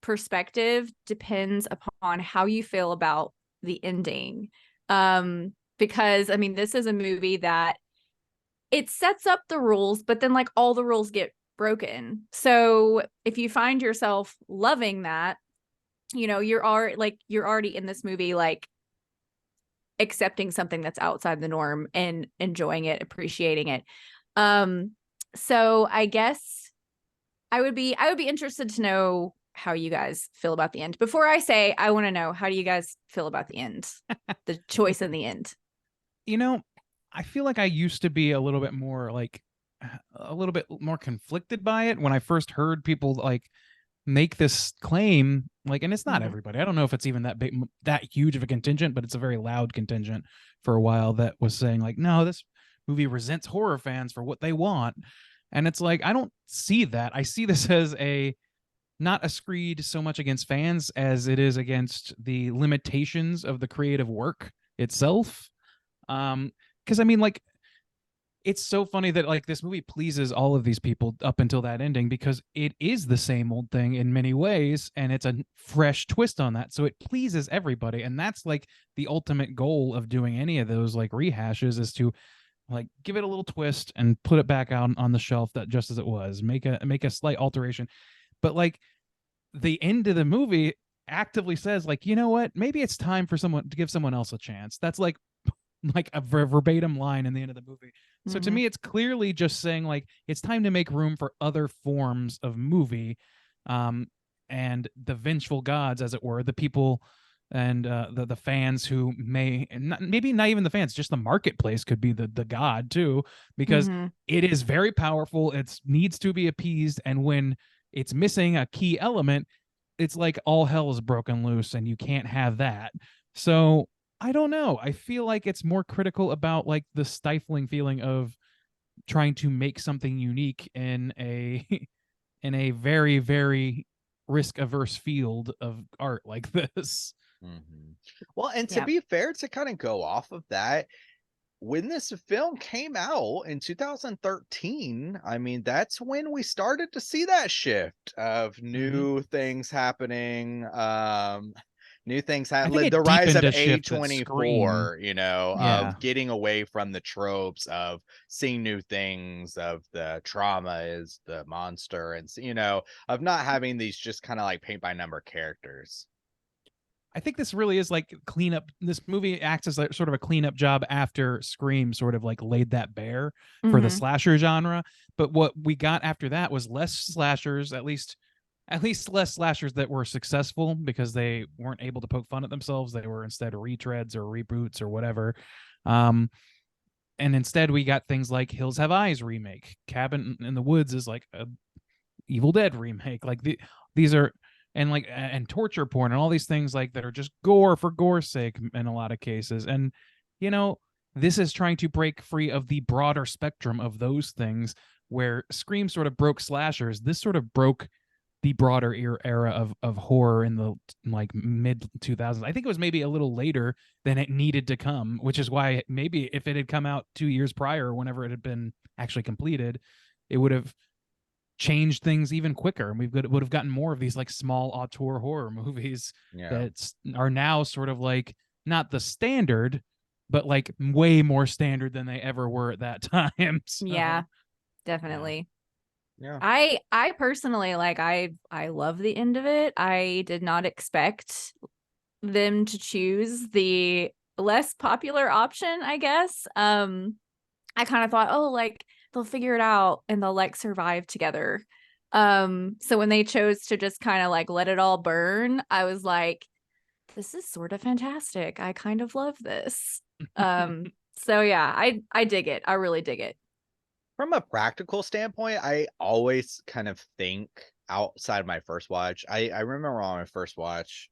perspective depends upon how you feel about the ending. Because I mean, this is a movie that it sets up the rules, but then like all the rules get broken. So if you find yourself loving that, you know, you're already in this movie, like accepting something that's outside the norm and enjoying it, appreciating it. So I guess I would be interested to know how you guys feel about the end. Before I say, I want to know, how do you guys feel about the end? The choice in the end. You know, I feel like I used to be a little bit more like a little bit more conflicted by it when I first heard people like make this claim, like, and it's not Mhm. everybody. I don't know if it's even that big, that huge of a contingent, but it's a very loud contingent for a while that was saying like, no, this movie resents horror fans for what they want. And it's like, I don't see that. I see this as a not a screed so much against fans as it is against the limitations of the creative work itself. Because I mean, like, it's so funny that like this movie pleases all of these people up until that ending because it is the same old thing in many ways and it's a fresh twist on that, so it pleases everybody. And that's like the ultimate goal of doing any of those like rehashes, is to like give it a little twist and put it back out on the shelf that just as it was, make a slight alteration. But like the end of the movie actively says like, you know what, maybe it's time for someone to give someone else a chance. That's like a verbatim line in the end of the movie. So to Mhm. me, it's clearly just saying like it's time to make room for other forms of movie, and the vengeful gods, as it were, the people and the fans who may, and maybe not even the fans, just the marketplace could be the god too, because Mhm. it is very powerful. It needs to be appeased, and when it's missing a key element, it's like all hell is broken loose, and you can't have that. So I don't know. I feel like it's more critical about like the stifling feeling of trying to make something unique in a in a very very risk averse field of art like this. Mhm. Well, and to Yeah. be fair, to kind of go off of that, when this film came out in 2013, I mean, that's when we started to see that shift of Mhm. new things happening. New things I think happen. The it rise deepened of a shift at Scream. A24, you know, Yeah. of getting away from the tropes of seeing new things, of the trauma is the monster, and you know, of not having these just kind of like paint by number characters. I think this really is like cleanup. This movie acts as like sort of a cleanup job after Scream sort of like laid that bare for the Mhm. slasher genre. But what we got after that was less slashers, at least less slashers that were successful because they weren't able to poke fun at themselves. They were instead retreads or reboots or whatever. Um, and instead we got things like Hills Have Eyes remake. Cabin in the Woods is like a Evil Dead remake. Like these are, and like and torture porn and all these things like that are just gore for gore's sake in a lot of cases. And you know, this is trying to break free of the broader spectrum of those things, where Scream sort of broke slashers. This sort of broke the broader era of horror in the like mid 2000s. I think it was maybe a little later than it needed to come, which is why maybe if it had come out 2 years prior, whenever it had been actually completed, it would have changed things even quicker, and would have gotten more of these like small auteur horror movies Yeah. that are now sort of like not the standard, but like way more standard than they ever were at that time. So, Yeah, definitely. Yeah. I personally like I love the end of it. I did not expect them to choose the less popular option, I guess. I kind of thought, oh, like they'll figure it out and they'll like survive together. So when they chose to just kind of like let it all burn, I was like, this is sort of fantastic. I kind of love this. So yeah, I dig it. I really dig it. From a practical standpoint, I always kind of think outside my first watch. I remember on my first watch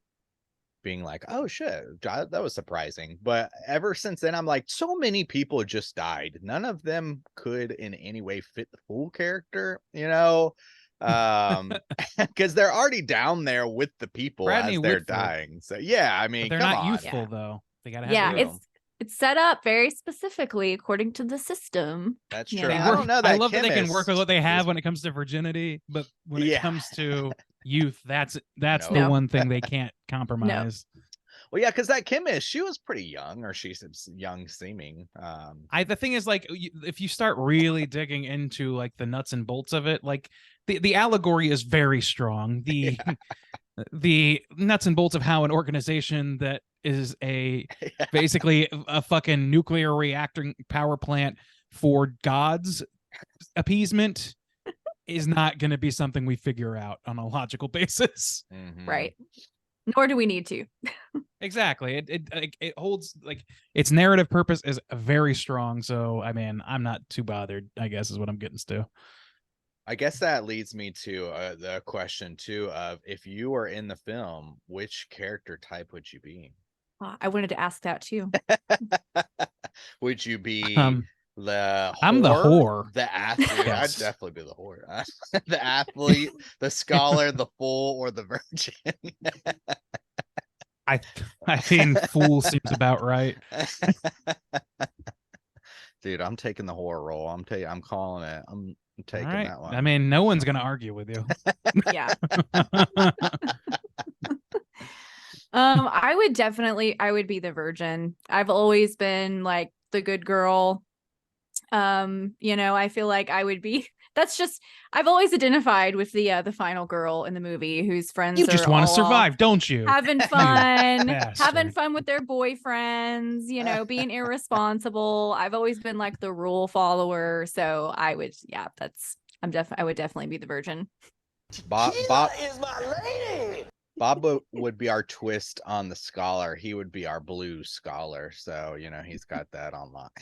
being like, "Oh shit, that was surprising." But ever since then, I'm like, so many people just died. None of them could in any way fit the full character, you know? Because they're already down there with the people Bradley as they're Whitford. dying. So yeah, I But mean, they're come not on. youthful Yeah. though. They gotta have Yeah, youth. it's set up very specifically according to the system. That's you true. They know. I work- don't know. I That love that they can work with chemist what they have is- when it comes to virginity, but when it Yeah. comes to youth, that's the No. one thing they can't compromise. Well, yeah, because that chemist, she was pretty young, or she's young seeming. The thing is, like, if you start really digging into like the nuts and bolts of it, like the allegory is very strong. The the nuts and bolts of how an organization that is basically a fucking nuclear reactor power plant for God's appeasement is not going to be something we figure out on a logical basis. Mhm. Right. Nor do we need to. Exactly. It holds, like, its narrative purpose is very strong. So I mean, I'm not too bothered, I guess, is what I'm getting to. I guess that leads me to the question too of, if you were in the film, which character type would you be? I wanted to ask that too. Would you be the I'm the whore. the athlete? Yes. I'd definitely be the whore. The athlete, the scholar, the fool, or the virgin? I mean, fool seems about right. Dude, I'm taking the horror role. I'm calling it. I'm taking All right. that one. I mean, no one's gonna argue with you. Yeah. I would be the virgin. I've always been like the good girl. I feel like I would be I've always identified with the final girl in the movie whose friends You just are want to all survive, don't you? having fun, having bastard. fun with their boyfriends, being irresponsible. I've always been like the rule follower, so I would definitely be the virgin. Bob is my lady. would be our twist on the scholar. He would be our blue scholar. So, he's got that on lock.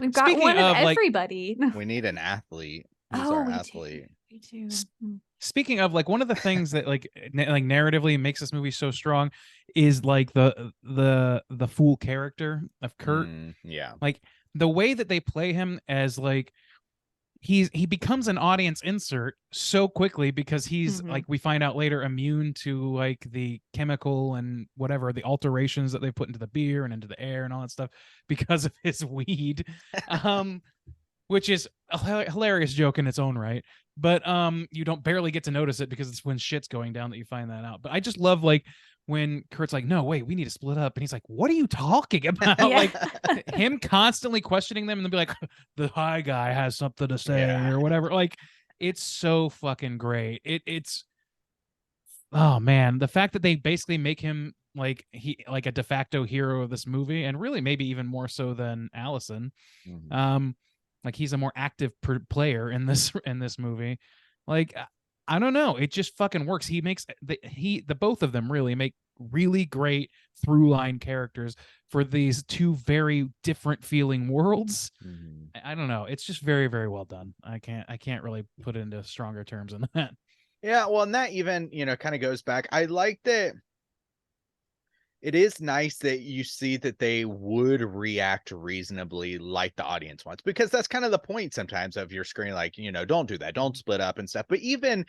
We've got Speaking one of of, like- everybody. We need an athlete. Who's Oh, our we athlete? Me too. Speaking of, like, one of the things that like narratively makes this movie so strong is like the fool character of Kurt. Yeah. Like the way that they play him as like he becomes an audience insert so quickly because he's Mhm. like, we find out later, immune to like the chemical and whatever the alterations that they put into the beer and into the air and all that stuff because of his weed. Which is a hilarious joke in its own right, but you don't barely get to notice it because it's when shit's going down that you find that out. But I just love like when Kurt's like, no, wait, we need to split up, and he's like, what are you talking about? Yeah. Like him constantly questioning them and then be like, the high guy has something to say Yeah. or whatever. Like, it's so fucking great. It's oh man, the fact that they basically make him like a de facto hero of this movie, and really maybe even more so than Allison. Mhm. Like he's a more active player in this movie. Like, I don't know, it just fucking works. He makes the both of them really make really great through line characters for these two very different feeling worlds. Mhm. I don't know, it's just very, very well done. I can't really put it into stronger terms than that. Yeah, well, and that even, kind of goes back. I like that. It is nice that you see that they would react reasonably like the audience wants, because that's kind of the point sometimes of your screen, like, don't do that, don't split up and stuff. But even,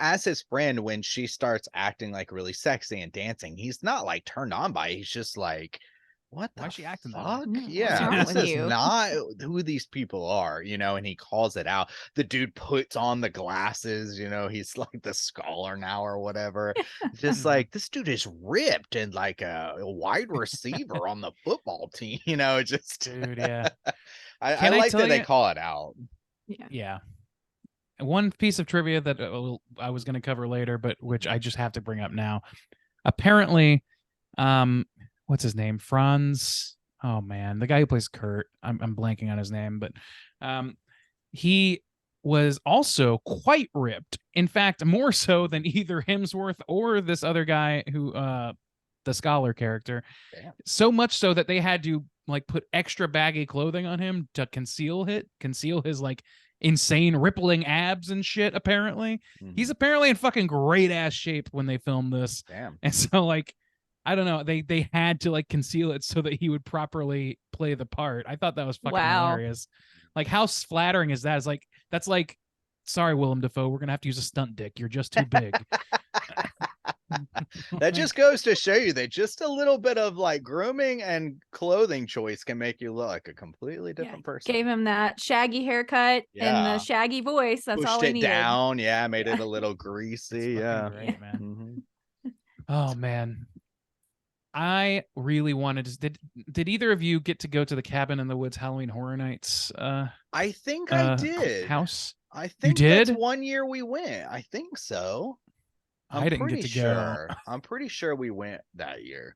as his friend, when she starts acting like really sexy and dancing, he's not like turned on by it. He's just like, what the Why is she acting that way? fuck? What's Yeah, wrong this with is you? not who these people are, and he calls it out. The dude puts on the glasses, he's like the scholar now or whatever. Just like, this dude is ripped and like a wide receiver on the football team, just Dude, yeah. I Can I like tell that they you- call it out. Yeah. One piece of trivia that I was going to cover later, but which I just have to bring up now. Apparently, what's his name? Franz. Oh man, the guy who plays Kurt. I'm blanking on his name, but he was also quite ripped. In fact, more so than either Hemsworth or this other guy who the scholar character. Damn. So much so that they had to like put extra baggy clothing on him to conceal his like insane rippling abs and shit. Apparently, he's apparently in fucking great ass shape when they filmed this. Damn. And so like, I don't know, they had to like conceal it so that he would properly play the part. I thought that was fucking Wow. hilarious. Like, how flattering is that? It's like, that's like sorry, Willem Dafoe, we're gonna have to use a stunt dick. You're just too big. That just goes to show you that just a little bit of like grooming and clothing choice can make you look like a completely different person. Gave him that shaggy haircut and Yeah. the shaggy voice. That's all Pushed he it needed. down, yeah, made it Yeah. a little greasy, It's yeah. fucking great, man. Mhm. Oh man. I really wanted to did either of you get to go to the Cabin in the Woods Halloween Horror Nights I think I cl- did. house? I think did? that's one year we went. I think so. I didn't get pretty to go. sure. I'm pretty sure we went that year.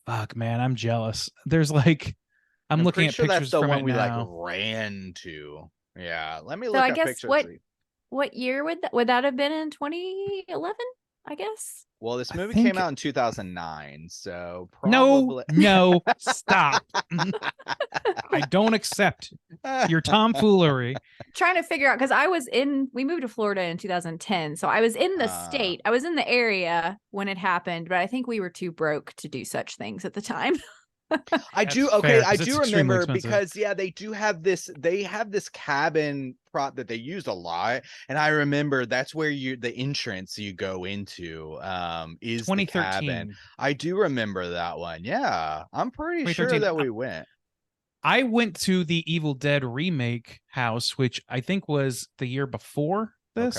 Fuck man, I'm jealous. There's like I'm looking pretty at sure pictures that's the from one it we like now. ran to. Yeah, let me So look I at guess pictures. what year would that have been in 2011? I guess. Well, this I movie think- came out in 2009, so No, probably no, stop. I don't accept your tomfoolery. Trying to figure out because we moved to Florida in 2010. So I was in the state. I was in the area when it happened, but I think we were too broke to do such things at the time. I That's do. fair, Okay, 'cause I it's do extremely remember expensive. because yeah, they do have this. They have this cabin prop that they used a lot, and I remember that's where the entrance you go into is the cabin. 2013. I do remember that one. Yeah, I'm pretty sure 2013. that we went. I went to the Evil Dead remake house, which I think was the year before this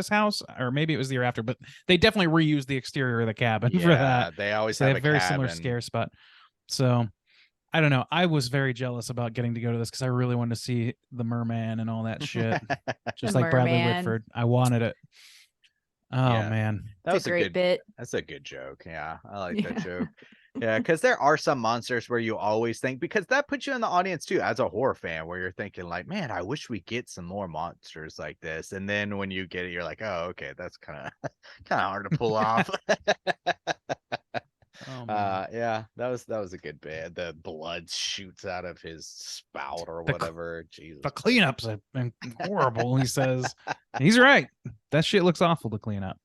house, or maybe it was the year after, but they definitely reused the exterior of the cabin for that. They always So they have have a very cabin. similar scare spot. So I don't know. I was very jealous about getting to go to this because I really wanted to see the merman and all that shit. Just The like Bradley merman. Whitford. I wanted it. Oh Yeah. man. That It's was a great good. bit. That's a good joke. Yeah, I like Yeah. that joke. Yeah, because there are some monsters where you always think, because that puts you in the audience too as a horror fan, where you're thinking like, man, I wish we get some more monsters like this. And then when you get it, you're like, oh, okay, that's kind of hard to pull off. Oh man. Yeah, that was a good bit. The blood shoots out of his spout or The whatever. Jesus. The cleanup's been horrible, he says. He's right. That shit looks awful to clean up.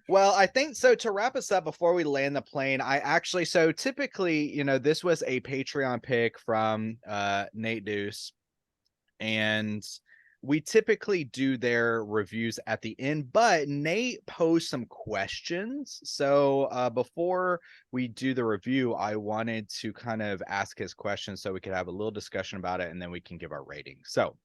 Well, I think so. To wrap us up before we land the plane, so typically, this was a Patreon pick from Nate Deuce, and we typically do their reviews at the end, but Nate posed some questions. So before we do the review, I wanted to kind of ask his questions so we could have a little discussion about it, and then we can give our rating. So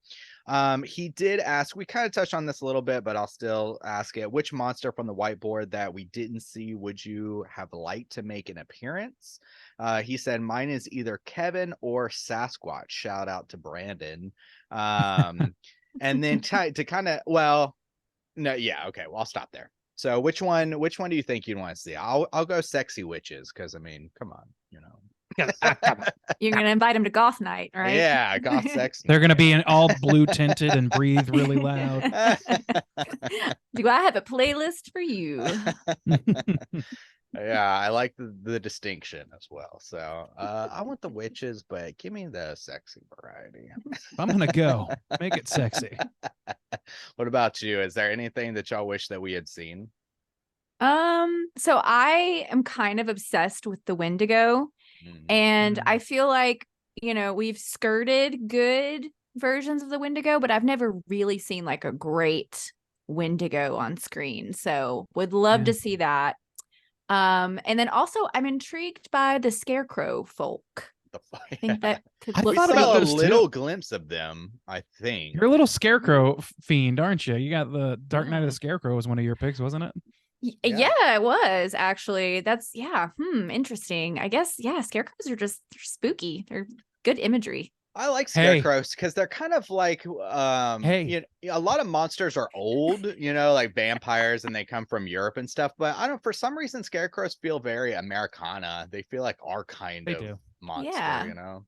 he did ask, we kind of touched on this a little bit, but I'll still ask it. Which monster from the whiteboard that we didn't see would you have liked to make an appearance? He said, mine is either Kevin or Sasquatch. Shout out to Brandon. And then to kind of, well, no, yeah, okay, well, I'll stop there. So which one do you think you'd want to see? I'll go sexy witches, because I mean, come on, You're gonna invite him to goth night, right? Yeah, goth sex. They're gonna be in all blue tinted and breathe really loud. Do I have a playlist for you? Yeah, I like the distinction as well. So I want the witches, but give me the sexy variety. If I'm gonna go, make it sexy. What about you? Is there anything that y'all wish that we had seen? So I am kind of obsessed with the Wendigo, and I feel like, we've skirted good versions of the Wendigo, but I've never really seen like a great Wendigo on screen. So would love to see that. And then also I'm intrigued by the Scarecrow folk. I think that could I look thought We about saw a those too. little glimpse of them, I think. You're a little scarecrow fiend, aren't you? You got the Dark Knight of the Scarecrow was one of your picks, wasn't it? Yeah, it was actually. That's interesting. I guess scarecrows are they're spooky. They're good imagery. I like Hey. scarecrows because they're kind of like Hey. a lot of monsters are old, like vampires, and they come from Europe and stuff, but I don't, for some reason scarecrows feel very Americana. They feel like our kind They of do. monster, Yeah.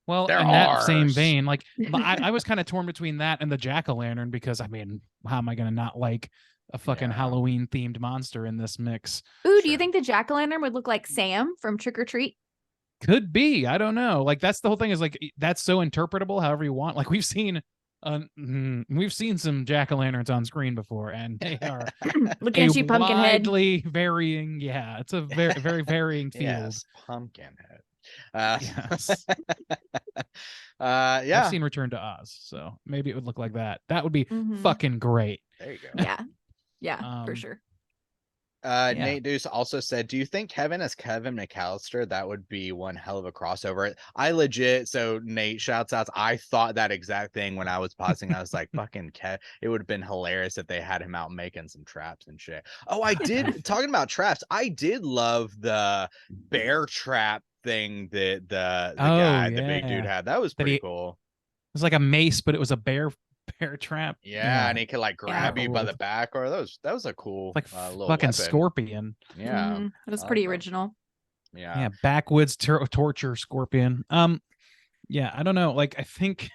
Well, They're in that same ours. vein, like I was kind of torn between that and the jack-o'-lantern, because I mean, how am I gonna not like a fucking Yeah. Halloween themed monster in this mix? Ooh, do you Sure. think the jack-o'-lantern would look like Sam from Trick or Treat? Could be. I don't know. Like that's the whole thing, is like that's so interpretable however you want. Like we've seen some jack-o'-lanterns on screen before, and they are Looking at you, Pumpkinhead. widely varying. Yeah, it's a very very varying field. Yes, Pumpkinhead. Yes. Yeah, I've seen Return to Oz, so maybe it would look like that. That would be Mhm. fucking great. there you go. Yeah. Yeah, for Um, sure. Yeah. Nate Deuce also said, do you think Kevin as Kevin McAllister? That would be one hell of a crossover. I legit, so Nate shouts out, I thought that exact thing when I was pausing. I was like, fucking Kev, it would have been hilarious if they had him out making some traps and shit. Oh, I did, talking about traps, I did love the bear trap thing that the guy, the big dude yeah. had. That was That pretty he- cool. It was like a mace, but it was a bear trap. Yeah, and he could like grab you by Cool. the back, or that was a cool Like little fucking weapon. scorpion. Yeah, Mhm. It was I like pretty that. original. Yeah. Yeah, backwoods torture scorpion. Yeah, I don't know. Like, I think.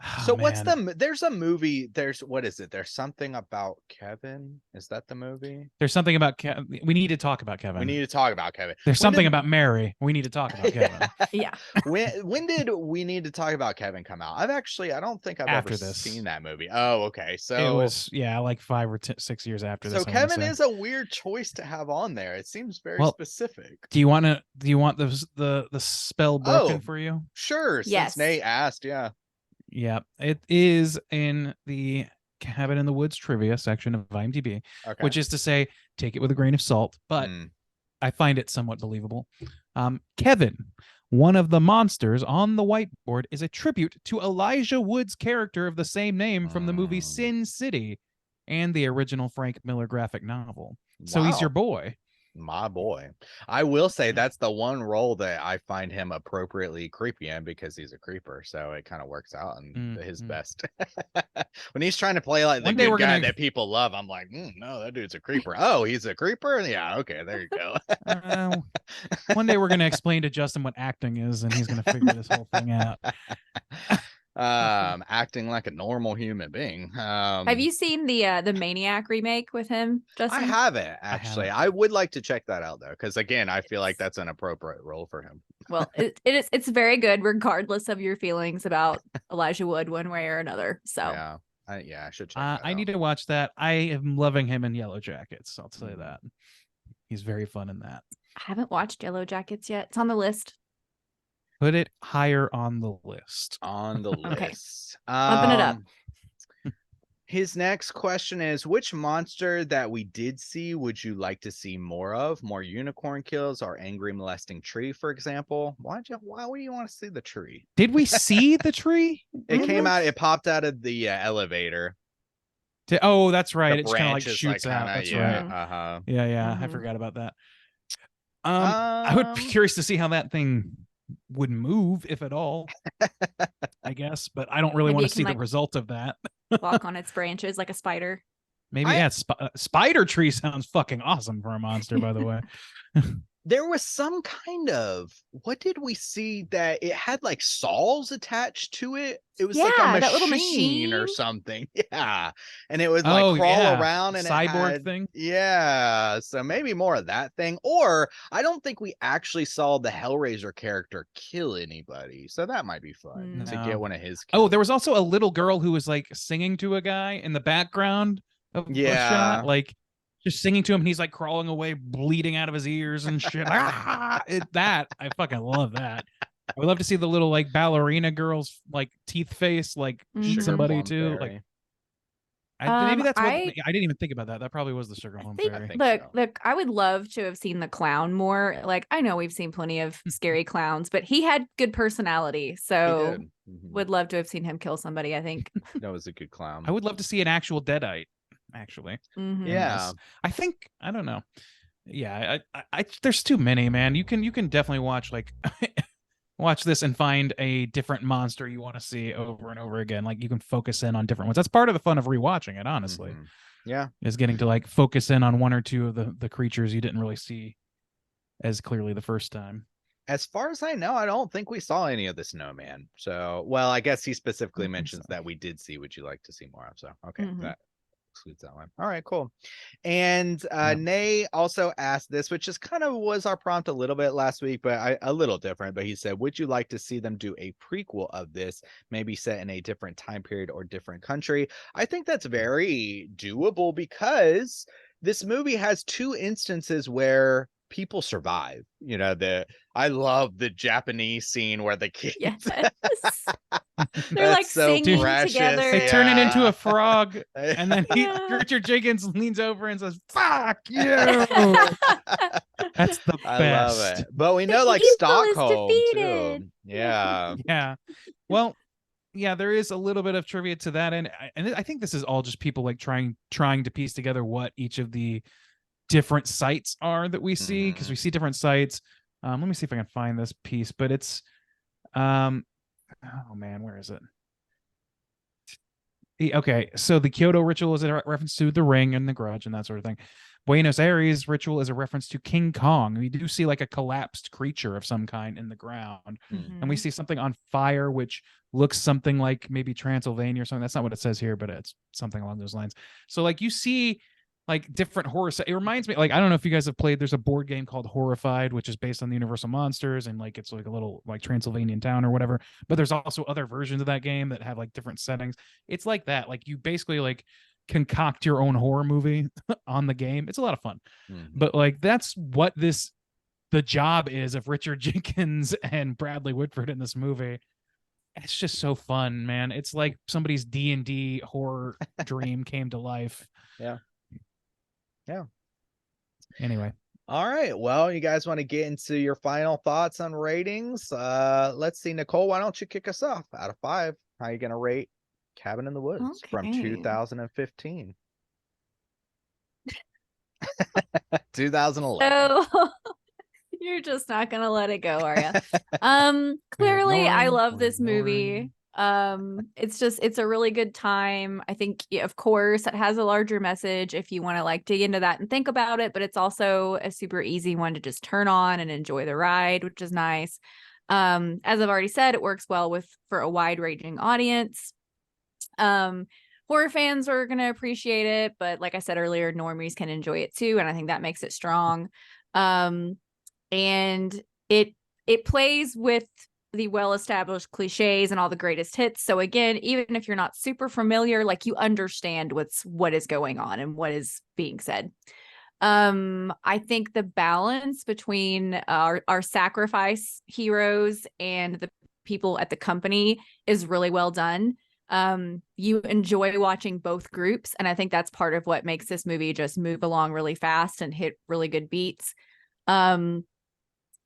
Oh, So what's man. there's a movie, what is it? There's something about Kevin. Is that the movie? There's something about we need to talk about Kevin. We need to talk about Kevin. There's When something did- about Mary. We need to talk about Kevin. Yeah. when did we need to talk about Kevin come out? I don't think I've After ever this. seen that movie. Oh, okay. So It was like 5 or 6 years after this. so I wanna Kevin say. is a weird choice to have on there. It seems very Well, specific. Do you want the spell broken Oh. for you? Sure, Yes. since Nate asked, yeah. Yeah, it is in the Cabin in the Woods trivia section of IMDb, Okay. which is to say, take it with a grain of salt, but Mm. I find it somewhat believable. Kevin, one of the monsters on the whiteboard, is a tribute to Elijah Wood's character of the same name from the movie Mm. Sin City and the original Frank Miller graphic novel. So he's your Wow. boy. My boy. I will say that's the one role that I find him appropriately creepy in, because he's a creeper. So it kind of works out in his Mhm. best. When he's trying to play like the One day good we're guy gonna- that people love, I'm like, no, that dude's a creeper. Oh, he's a creeper? Yeah, okay, there you go. One day we're going to explain to Justin what acting is, and he's going to figure this whole thing out. Acting like a normal human being. Have you seen the Maniac remake with him, Justin? I haven't actually. haven't. I would like to check that out though, because again, I feel like that's an appropriate role for him. Well, it's very good, regardless of your feelings about Elijah Wood one way or another. So Yeah, I should check that I out. need to watch that. I am loving him in Yellow Jackets. I'll Mm. say that. He's very fun in that. I haven't watched Yellow Jackets yet. It's on the list. Put it higher on the list. On the Okay. list. Bumping it up. His next question is, which monster that we did see would you like to see more of? More unicorn kills or angry molesting tree, for example? Why would you want to see the tree? Did we see the tree? It came Mhm. out, it popped out of the elevator. Oh, that's right. The It just kind of like branches, shoots out. kinda, That's yeah, right. uh-huh. Yeah. I Mhm. forgot about that. I would be curious to see how that thing would move, if at all. I guess, but I don't really Maybe want it to can, see like- the result of that. Walk on its branches like a spider. Maybe I- yeah. Spider tree sounds fucking awesome for a monster, by the way. There was some kind of, what did we see that it had like saws attached to it? It was like a Yeah, machine, that little or machine. something. Yeah. And it would like crawl around and cyborg it had, thing. yeah. So maybe more of that thing. Or I don't think we actually saw the Hellraiser character kill anybody. So that might be fun to No. get one of his Oh, kills. there was also a little girl who was like singing to a guy in the background of a Yeah. shot, like just singing to him, and he's like crawling away, bleeding out of his ears and shit. That I fucking love that. I would love to see the little like ballerina girl's like teeth face like eat Sugar somebody Plum too. Fairy. Like maybe that's what I I didn't even think about that. That probably was the sugar plum think, fairy. think look, so. look, I would love to have seen the clown more. Like, I know we've seen plenty of scary clowns, but he had good personality. He So did. Mhm. would love to have seen him kill somebody, I think. That was a good clown. I would love to see an actual deadite. Actually, Mhm. in Yeah. this. I think I don't know. Yeah, I there's too many, man. You can definitely watch like watch this and find a different monster you want to see over and over again. Like you can focus in on different ones. That's part of the fun of rewatching it, honestly, Mhm. Yeah. is getting to like focus in on one or two of the creatures you didn't really see as clearly the first time. As far as I know, I don't think we saw any of the snowman. So, well, I guess he specifically think mentions so. that we did see. Would you like to see more of? So, okay, Mhm. that excludes that one. All right, cool. And Yep. Nay also asked this, which is kind of was our prompt a little bit last week, but a little different. But he said, would you like to see them do a prequel of this, maybe set in a different time period or different country? I think that's very doable, because this movie has two instances where people survive. You know, I love the Japanese scene where the kids. Yes. They're That's like so singing precious. together. They turn it into Yeah. a frog, and then Yeah. Richard Jenkins leans over and says, "Fuck you." That's the I best. love it. But we The know like evil is Stockholm too. defeated. Yeah. Yeah. Well, yeah, there is a little bit of trivia to that, and I think this is all just people like trying to piece together what each of the different sites are that we see, because Mhm. we see different sites. Let me see if I can find this piece, but it's oh man, where is it? Okay, so the Kyoto ritual is a reference to the ring and the grudge and that sort of thing. Buenos Aires ritual is a reference to King Kong. We do see like a collapsed creature of some kind in the ground. And we Mhm. see something on fire, which looks something like maybe Transylvania or something. That's not what it says here, but it's something along those lines. So like you see like different horror. It reminds me, like, I don't know if you guys have played, there's a board game called Horrified, which is based on the Universal Monsters, and like it's like a little like Transylvanian town or whatever. But there's also other versions of that game that have like different settings. It's like that. Like you basically like concoct your own horror movie on the game. It's a lot of fun. Mhm. But like that's what the job is of Richard Jenkins and Bradley Whitford in this movie. It's just so fun, man. It's like somebody's D&D horror dream came to life. Yeah. Yeah. Anyway, All right. Well, you guys want to get into your final thoughts on ratings? Let's see, Nicole, why don't you kick us off? Out of 5, how are you gonna rate Cabin in the Woods from Okay. 2015? 2011. So you're just not gonna let it go, are you? Clearly I love this movie. It's a really good time. I think, of course, it has a larger message if you want to like dig into that and think about it, but it's also a super easy one to just turn on and enjoy the ride, which is nice. As I've already said, it works well for a wide-ranging audience. Horror fans are going to appreciate it, but like I said earlier, normies can enjoy it too, and I think that makes it strong. And it plays with the well-established cliches and all the greatest hits. So again, even if you're not super familiar, like you understand what is going on and what is being said. I think the balance between our sacrifice heroes and the people at the company is really well done. You enjoy watching both groups, and I think that's part of what makes this movie just move along really fast and hit really good beats.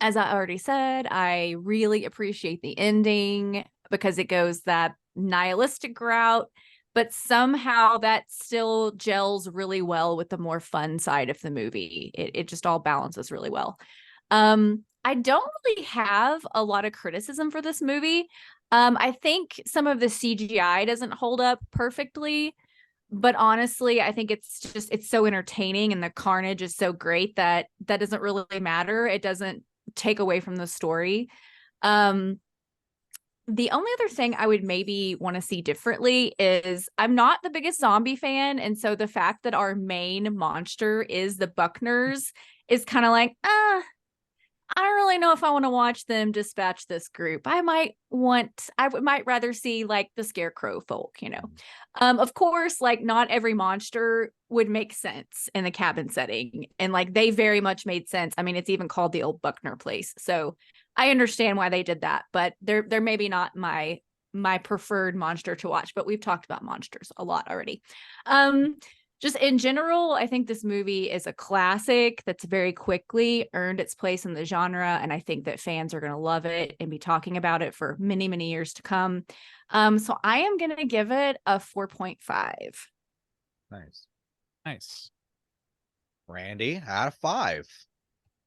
As I already said, I really appreciate the ending because it goes that nihilistic route, but somehow that still gels really well with the more fun side of the movie. It just all balances really well. I don't really have a lot of criticism for this movie. I think some of the CGI doesn't hold up perfectly, but honestly, I think it's so entertaining and the carnage is so great that doesn't really matter. It doesn't take away from the story. The only other thing I would maybe want to see differently is I'm not the biggest zombie fan, and so the fact that our main monster is the Buckners is kind of like, I don't really know if I want to watch them dispatch this group. I might rather see like the Scarecrow folk, you know. Of course, like not every monster would make sense in the cabin setting, and like they very much made sense. I mean, it's even called the old Buckner place, so I understand why they did that. But they're maybe not my preferred monster to watch. But we've talked about monsters a lot already. Just in general, I think this movie is a classic that's very quickly earned its place in the genre, and I think that fans are going to love it and be talking about it for many, many years to come. So I am going to give it a 4.5. Nice. Randy, out of 5.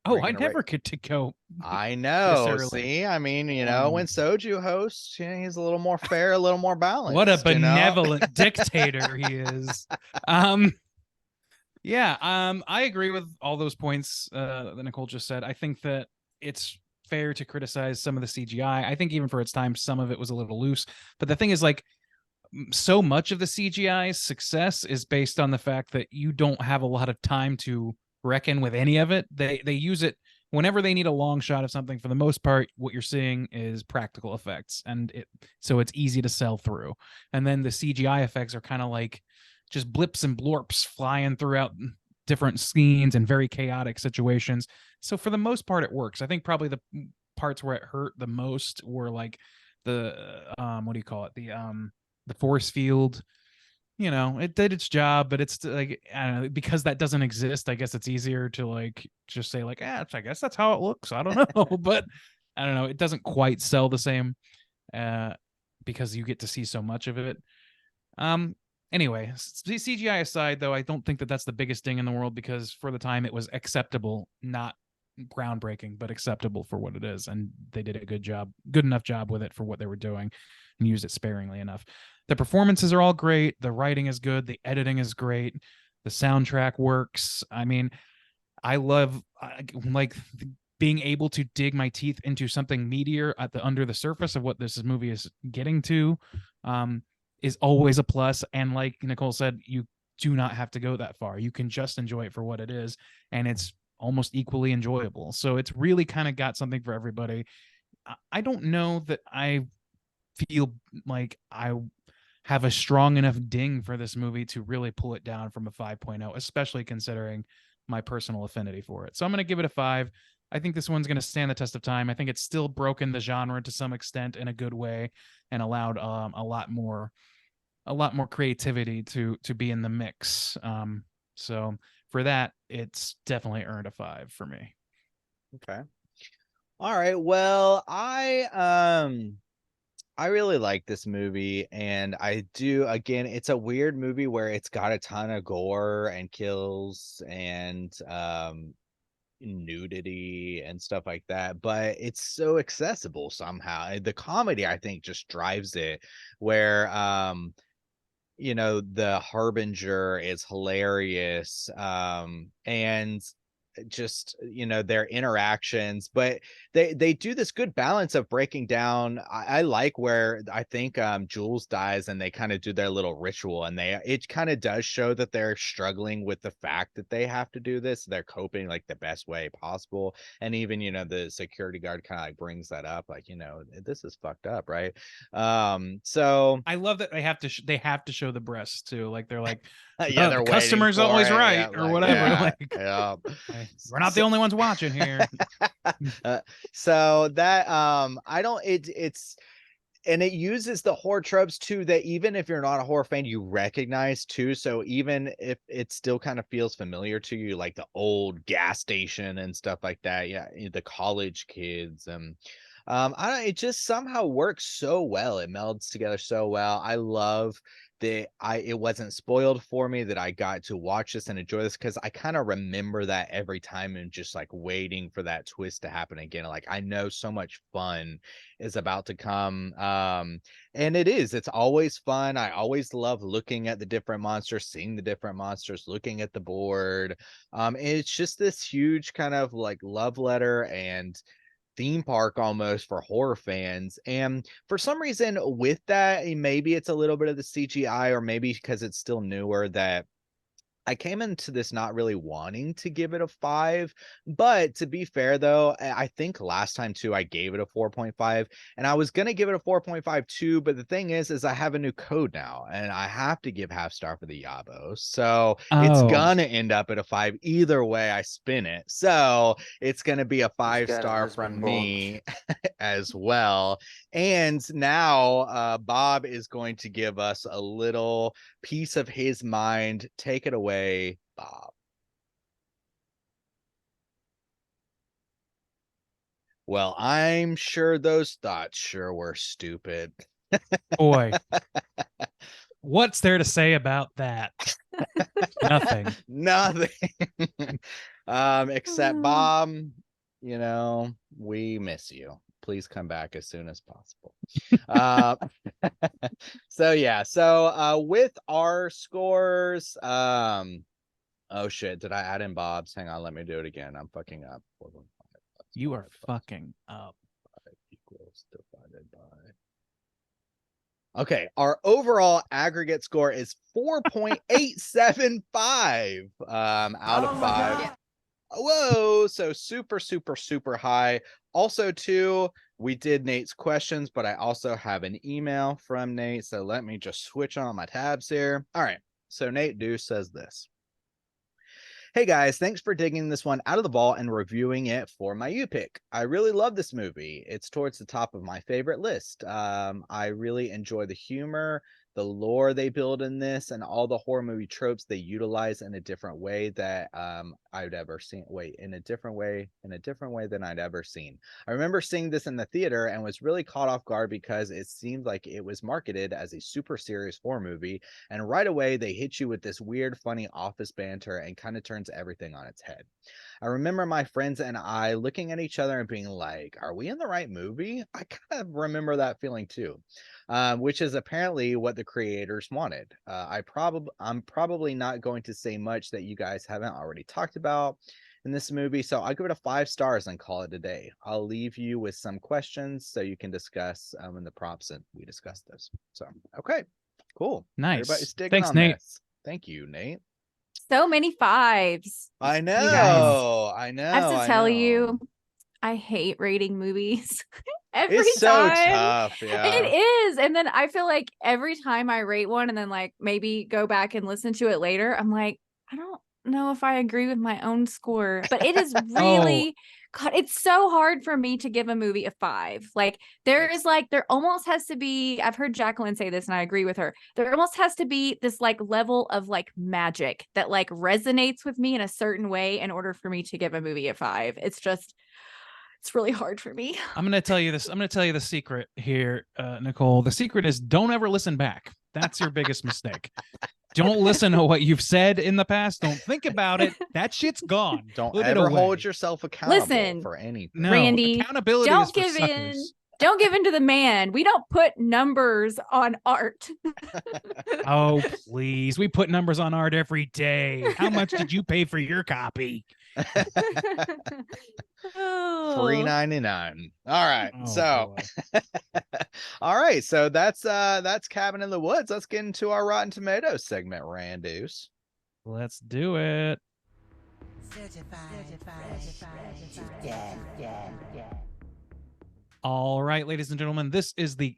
Oh, We're I gonna never get to go. I know. early. See, I mean, when Soju hosts, he's a little more fair, a little more balanced. What a you know? benevolent dictator he is. Yeah, I agree with all those points that Nicole just said. I think that it's fair to criticize some of the CGI. I think even for its time, some of it was a little loose. But the thing is, like, so much of the CGI's success is based on the fact that you don't have a lot of time to reckon with any of it. They use it whenever they need a long shot of something. For the most part, what you're seeing is practical effects, and so it's easy to sell through. And then the CGI effects are kind of like just blips and blorps flying throughout different scenes and very chaotic situations. So for the most part, it works. I think probably the parts where it hurt the most were like the what do you call it? The force field. You know, it did its job, but it's like, I don't know, because that doesn't exist. I guess it's easier to like just say like, I guess that's how it looks. I don't know, but I don't know. It doesn't quite sell the same because you get to see so much of it. Anyway, CGI aside, though, I don't think that that's the biggest thing in the world, because for the time it was acceptable, not groundbreaking, but acceptable for what it is, and they did a good enough job with it for what they were doing, and used it sparingly enough. The performances are all great, the writing is good, the editing is great, the soundtrack works. I mean, I love like being able to dig my teeth into something meatier at the under the surface of what this movie is getting to. Is always a plus. And like Nicole said, you do not have to go that far. You can just enjoy it for what it is, and it's almost equally enjoyable. So it's really kind of got something for everybody. I don't know that I feel like I have a strong enough ding for this movie to really pull it down from a 5.0, especially considering my personal affinity for it. So I'm going to give it a 5. I think this one's going to stand the test of time. I think it's still broken the genre to some extent in a good way, and allowed a lot more creativity to be in the mix. So for that, it's definitely earned a 5 for me. Okay. All right. Well, I really like this movie, and I do. Again, it's a weird movie where it's got a ton of gore and kills and nudity and stuff like that, but it's so accessible somehow. The comedy, I think, just drives it, where the Harbinger is hilarious, and just their interactions, but they do this good balance of breaking down. I like where I think Jules dies and they kind of do their little ritual, and it kind of does show that they're struggling with the fact that they have to do this. They're coping like the best way possible, and even the security guard kind of like brings that up, like, this is fucked up, right? So I love that they have to show the breasts too. Like they're like, yeah, the they're customer's waiting for always it. right, Yeah, or like, whatever. yeah, Like, yeah. we're not the only ones watching here. So that I don't it's and it uses the horror tropes too, that even if you're not a horror fan, you recognize too. So even if it still kind of feels familiar to you, like the old gas station and stuff like that, yeah, the college kids, and it just somehow works so well. It melds together so well. I love that it wasn't spoiled for me, that I got to watch this and enjoy this, because I kind of remember that every time, and just like waiting for that twist to happen again. Like, I know so much fun is about to come. And it's always fun. I always love looking at the different monsters, seeing the different monsters, looking at the board. It's just this huge kind of like love letter and theme park almost for horror fans. And for some reason with that, maybe it's a little bit of the CGI, or maybe because it's still newer, that I came into this not really wanting to give it a 5, but to be fair though, I think last time too, I gave it a 4.5, and I was going to give it a 4.5 too, but the thing is I have a new code now, and I have to give half star for the Yabo. So it's going to end up at a 5 either way I spin it. So it's going to be a 5-star from me as well. And now Bob is going to give us a little piece of his mind. Take it away, Bob. Well, I'm sure those thoughts sure were stupid. Boy, what's there to say about that? Nothing. Nothing. Except Bob, we miss you. Please come back as soon as possible. So with our scores, oh shit, did I add in Bob's? Hang on, let me do it again. I'm fucking up. 4.5 You are fucking up. equals divided by. Okay, our overall aggregate score is 4.875 out of 5. Whoa, so super, super, super high. Also, too, we did Nate's questions, but I also have an email from Nate. So let me just switch on my tabs here. All right. So Nate Deuce says this. Hey guys, thanks for digging this one out of the vault and reviewing it for my U pick. I really love this movie. It's towards the top of my favorite list. I really enjoy the humor, the lore they build in this, and all the horror movie tropes they utilize in a different way that I'd ever seen. Wait, in a different way than I'd ever seen. I remember seeing this in the theater and was really caught off guard because it seemed like it was marketed as a super serious horror movie, and right away they hit you with this weird, funny office banter and kind of turns everything on its head. I remember my friends and I looking at each other and being like, are we in the right movie? I kind of remember that feeling too. Which is apparently what the creators wanted. I'm probably not going to say much that you guys haven't already talked about in this movie, so I'll give it a 5 stars and call it a day. I'll leave you with some questions so you can discuss in the prompts and we discussed those. So okay, cool. Nice. Everybody's digging Thanks, on Nate. this. Thank you, Nate. So many 5s. I know. guys. I know. I have to tell know. you, I hate rating movies. Every It's so time. tough. Yeah. It is. And then I feel like every time I rate one and then like maybe go back and listen to it later, I'm like, I don't know if I agree with my own score. But it is really God, it's so hard for me to give a movie a 5. Like there almost has to be, I've heard Jacqueline say this and I agree with her. There almost has to be this like level of like magic that like resonates with me in a certain way in order for me to give a movie a 5. It's really hard for me. I'm going to tell you this. I'm going to tell you the secret here, Nicole. The secret is don't ever listen back. That's your biggest mistake. Don't listen to what you've said in the past. Don't think about it. That shit's gone. Don't Put it ever away. hold yourself accountable Listen, for anything. No, Randy, accountability don't is for give in. suckers. Don't give in to the man. We don't put numbers on art. Oh, please. We put numbers on art every day. How much did you pay for your copy? Oh. $3.99. All right. Oh, So boy. all right. So that's Cabin in the Woods. Let's get into our Rotten Tomatoes segment, Randoos. Let's do it. Certified fresh to death. All right, ladies and gentlemen, this is the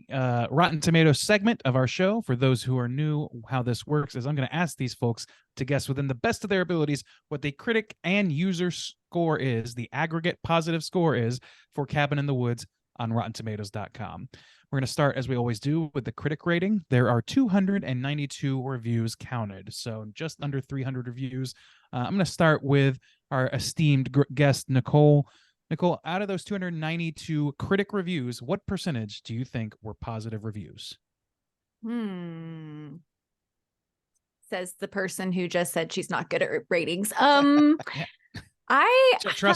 Rotten Tomatoes segment of our show. For those who are new, how this works is I'm going to ask these folks to guess within the best of their abilities what the critic and user score is, the aggregate positive score is for Cabin in the Woods on RottenTomatoes.com. We're going to start, as we always do, with the critic rating. There are 292 reviews counted, so just under 300 reviews. I'm going to start with our esteemed guest, Nicole. Nicole, out of those 292 critic reviews, what percentage do you think were positive reviews? Says the person who just said she's not good at ratings. Trust I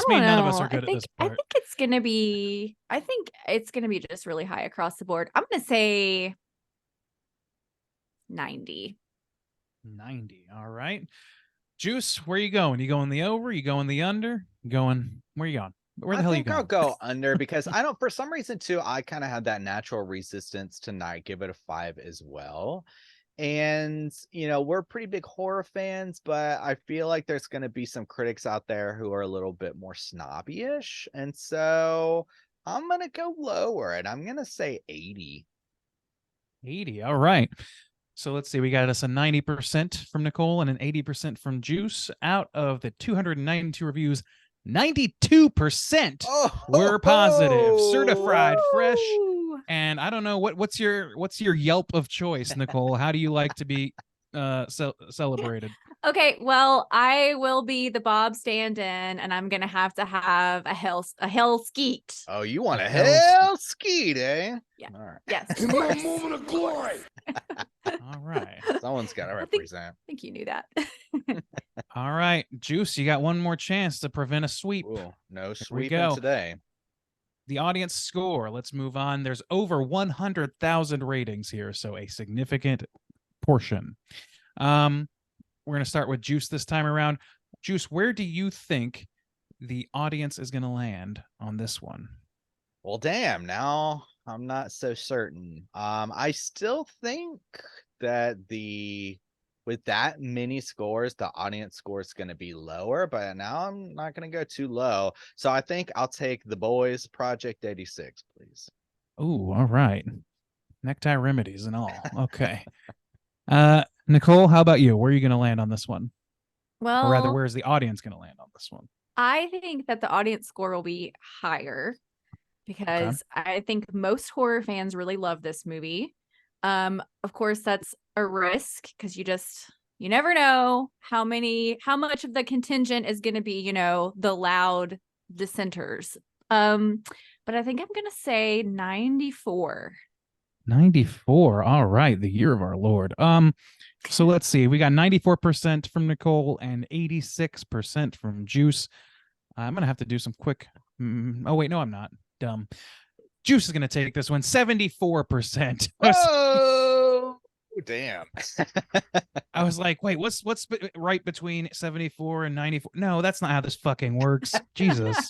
me, don't none of us know. are good at this I part. think it's gonna be just really high across the board. I'm gonna say 90. 90. All right. Juice, where you going? You going the over? You going the under? You going, where you going? Where the hell I are you think I'll going? go under because I don't, for some reason too, I kind of had that natural resistance to not give it a 5 as well. And, we're pretty big horror fans, but I feel like there's going to be some critics out there who are a little bit more snobby-ish. And so I'm going to go lower and I'm going to say 80. 80. All right. So let's see. We got us a 90% from Nicole and an 80% from Juice. Out of the 292 reviews, 92% were positive, certified fresh. Woo! And I don't know what's your Yelp of choice, Nicole? How do you like to be celebrated? Okay, well, I will be the Bob stand-in, and I'm gonna have to have a hell skeet. Oh, you want a Hell hell skeet, eh? Yeah. All right. Yes, of In my course. moment of glory. All right. Someone's got to I think- represent. I think you knew that. All right. Juice, you got one more chance to prevent a sweep. Ooh, no we sweeping go. today. The audience score. Let's move on. There's over 100,000 ratings here, so a significant portion. We're going to start with Juice this time around. Juice, where do you think the audience is going to land on this one? Well, damn, now I'm not so certain. I still think that with that many scores, the audience score is going to be lower, but now I'm not going to go too low. So I think I'll take The Boys Project 86, please. Oh, all right. Necktie remedies and all. Okay. Nicole, how about you? Where are you going to land on this one? Or rather, Well, where's the audience going to land on this one? I think that the audience score will be higher because I think most horror fans really love this movie. Of course, that's a risk because you never know how much of the contingent is going to be, the loud dissenters. But I think I'm going to say 94. 94. All right, the year of our Lord. So let's see. We got 94% from Nicole and 86% from Juice. I'm gonna have to do some quick. Oh wait, no, I'm not. Dumb. Juice is gonna take this one. 74%. Whoa! Damn. I was like, wait, what's right between 74 and 94? No, that's not how this fucking works. Jesus.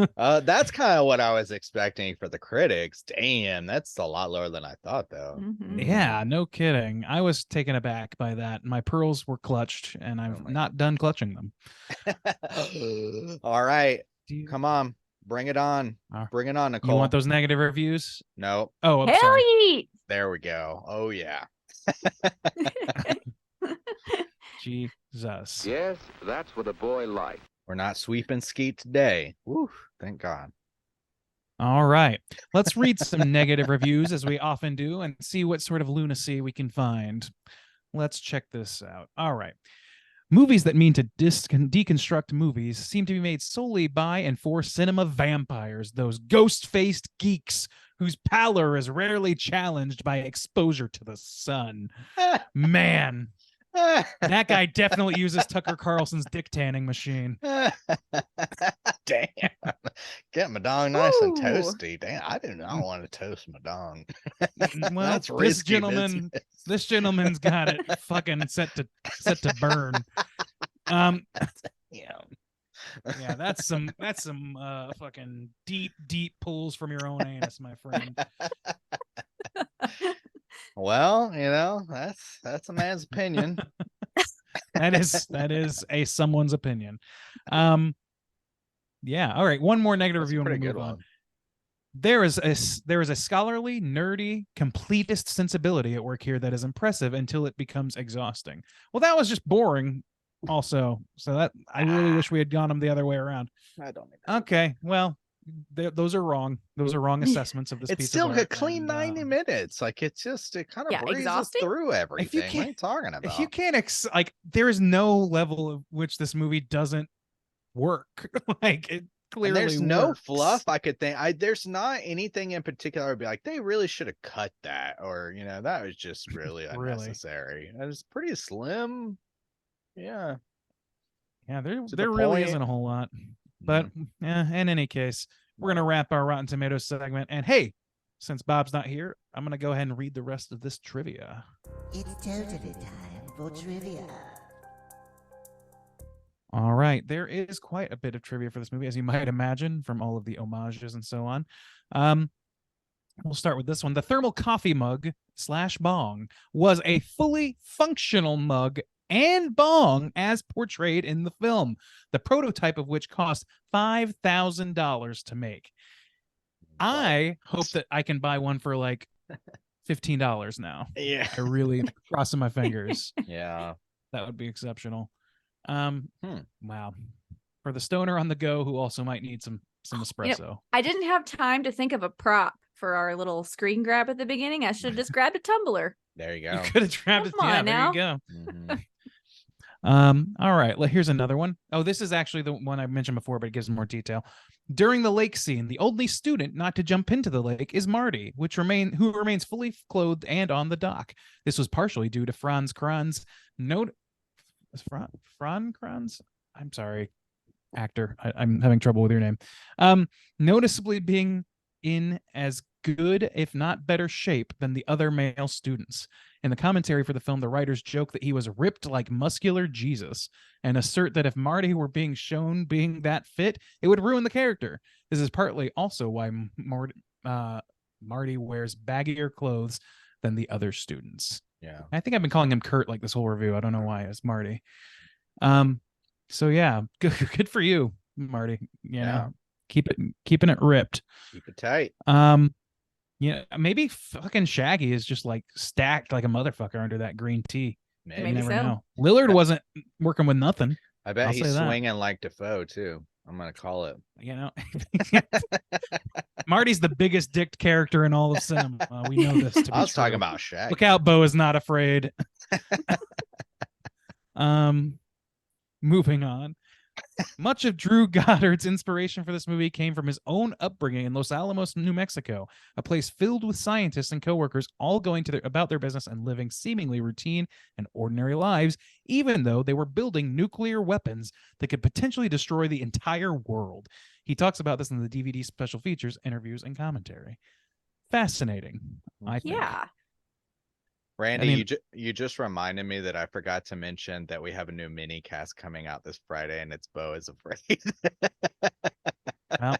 That's kind of what I was expecting for the critics. Damn, that's a lot lower than I thought, though. Mhm. Yeah, no kidding. I was taken aback by that. My pearls were clutched, and I've my not done clutching them. All right, Do you, come on, bring it on. Bring it on, Nicole. you want those negative reviews? No, Oh, I'm Hell sorry. yeet! there we go. Oh yeah. Jesus. Yes, that's what a boy likes. We're not sweeping skeet today. Woo, thank God. All right. Let's read some negative reviews as we often do and see what sort of lunacy we can find. Let's check this out. All right. Movies that mean to deconstruct movies seem to be made solely by and for cinema vampires, those ghost-faced geeks whose pallor is rarely challenged by exposure to the sun. Man, that guy definitely uses Tucker Carlson's dick tanning machine. Damn. Get my dong nice and Ooh. toasty. Damn, I do not want to toast my dong. Well, That's this risky gentleman, business. this gentleman's got it fucking set to burn. Yeah. Yeah, that's some fucking deep pulls from your own anus, my friend. Well, that's a man's opinion. That is a someone's opinion. Yeah. All right. One more negative That's a review and pretty we'll good move on. one. There is a scholarly, nerdy, completist sensibility at work here that is impressive until it becomes exhausting. Well, that was just boring. Also, so that I really wish we had gone them the other way around. I don't think Okay, well, those are wrong. Those are wrong assessments of this. it's piece still of a art, clean and, 90 minutes. Like it kind of Yeah, breezes exhausting? through everything. What are you can't- talking about? If you can't like, there is no level of which this movie doesn't work. Like it clearly. And there's no works. fluff I could think. There's not anything in particular I'd be like, they really should have cut that, or that was just really Really? unnecessary. It was pretty slim. Yeah. Yeah, there to the there really point. isn't a whole lot. But in any case, we're gonna wrap our Rotten Tomatoes segment. And hey, since Bob's not here, I'm gonna go ahead and read the rest of this trivia. It's totally time for trivia. All right, there is quite a bit of trivia for this movie, as you might imagine, from all of the homages and so on. We'll start with this one. The thermal coffee mug / bong was a fully functional mug and bong as portrayed in the film, the prototype of which cost $5,000 to make. I hope that I can buy one for like $15 now. Yeah. I really crossing my fingers. Yeah. That would be exceptional. Wow. For the stoner on the go who also might need some espresso. I didn't have time to think of a prop for our little screen grab at the beginning. I should have just grabbed a tumbler. There you You go. could have grabbed it. Come Yeah, on there now. you go. Mhm. All right. Here's another one. Oh, this is actually the one I mentioned before, but it gives more detail. During the lake scene, the only student not to jump into the lake is Marty, who remains fully clothed and on the dock. This was partially due to Franz Kranz. Franz Kranz? I'm sorry, actor. I'm having trouble with your name. Noticeably being in as good, if not better shape than the other male students. In the commentary for the film, the writers joke that he was ripped like muscular Jesus and assert that if Marty were being shown being that fit, it would ruin the character. This is partly also why Marty wears baggier clothes than the other students. Yeah. I think I've been calling him Kurt like this whole review. I don't know why. It's Marty. So yeah, good for you, Marty. Yeah. Keeping it ripped. Keep it tight. Yeah, maybe fucking Shaggy is just like stacked like a motherfucker under that green tea. You Maybe. Maybe never so. know. Lillard wasn't working with nothing. I bet I'll he's say that. swinging like Defoe too. I'm gonna call it. You know, Marty's the biggest dick character in all of cinema. We know this to be I was talking true. about Shaq. Look out, Bo is not afraid. Moving on. Much of Drew Goddard's inspiration for this movie came from his own upbringing in Los Alamos, New Mexico, a place filled with scientists and coworkers all going to about their business and living seemingly routine and ordinary lives, even though they were building nuclear weapons that could potentially destroy the entire world. He talks about this in the DVD special features, interviews, and commentary. Fascinating, I think. Yeah. Randy, I mean- you just reminded me that I forgot to mention that we have a new mini cast coming out this Friday, and it's Bo is Afraid. Well,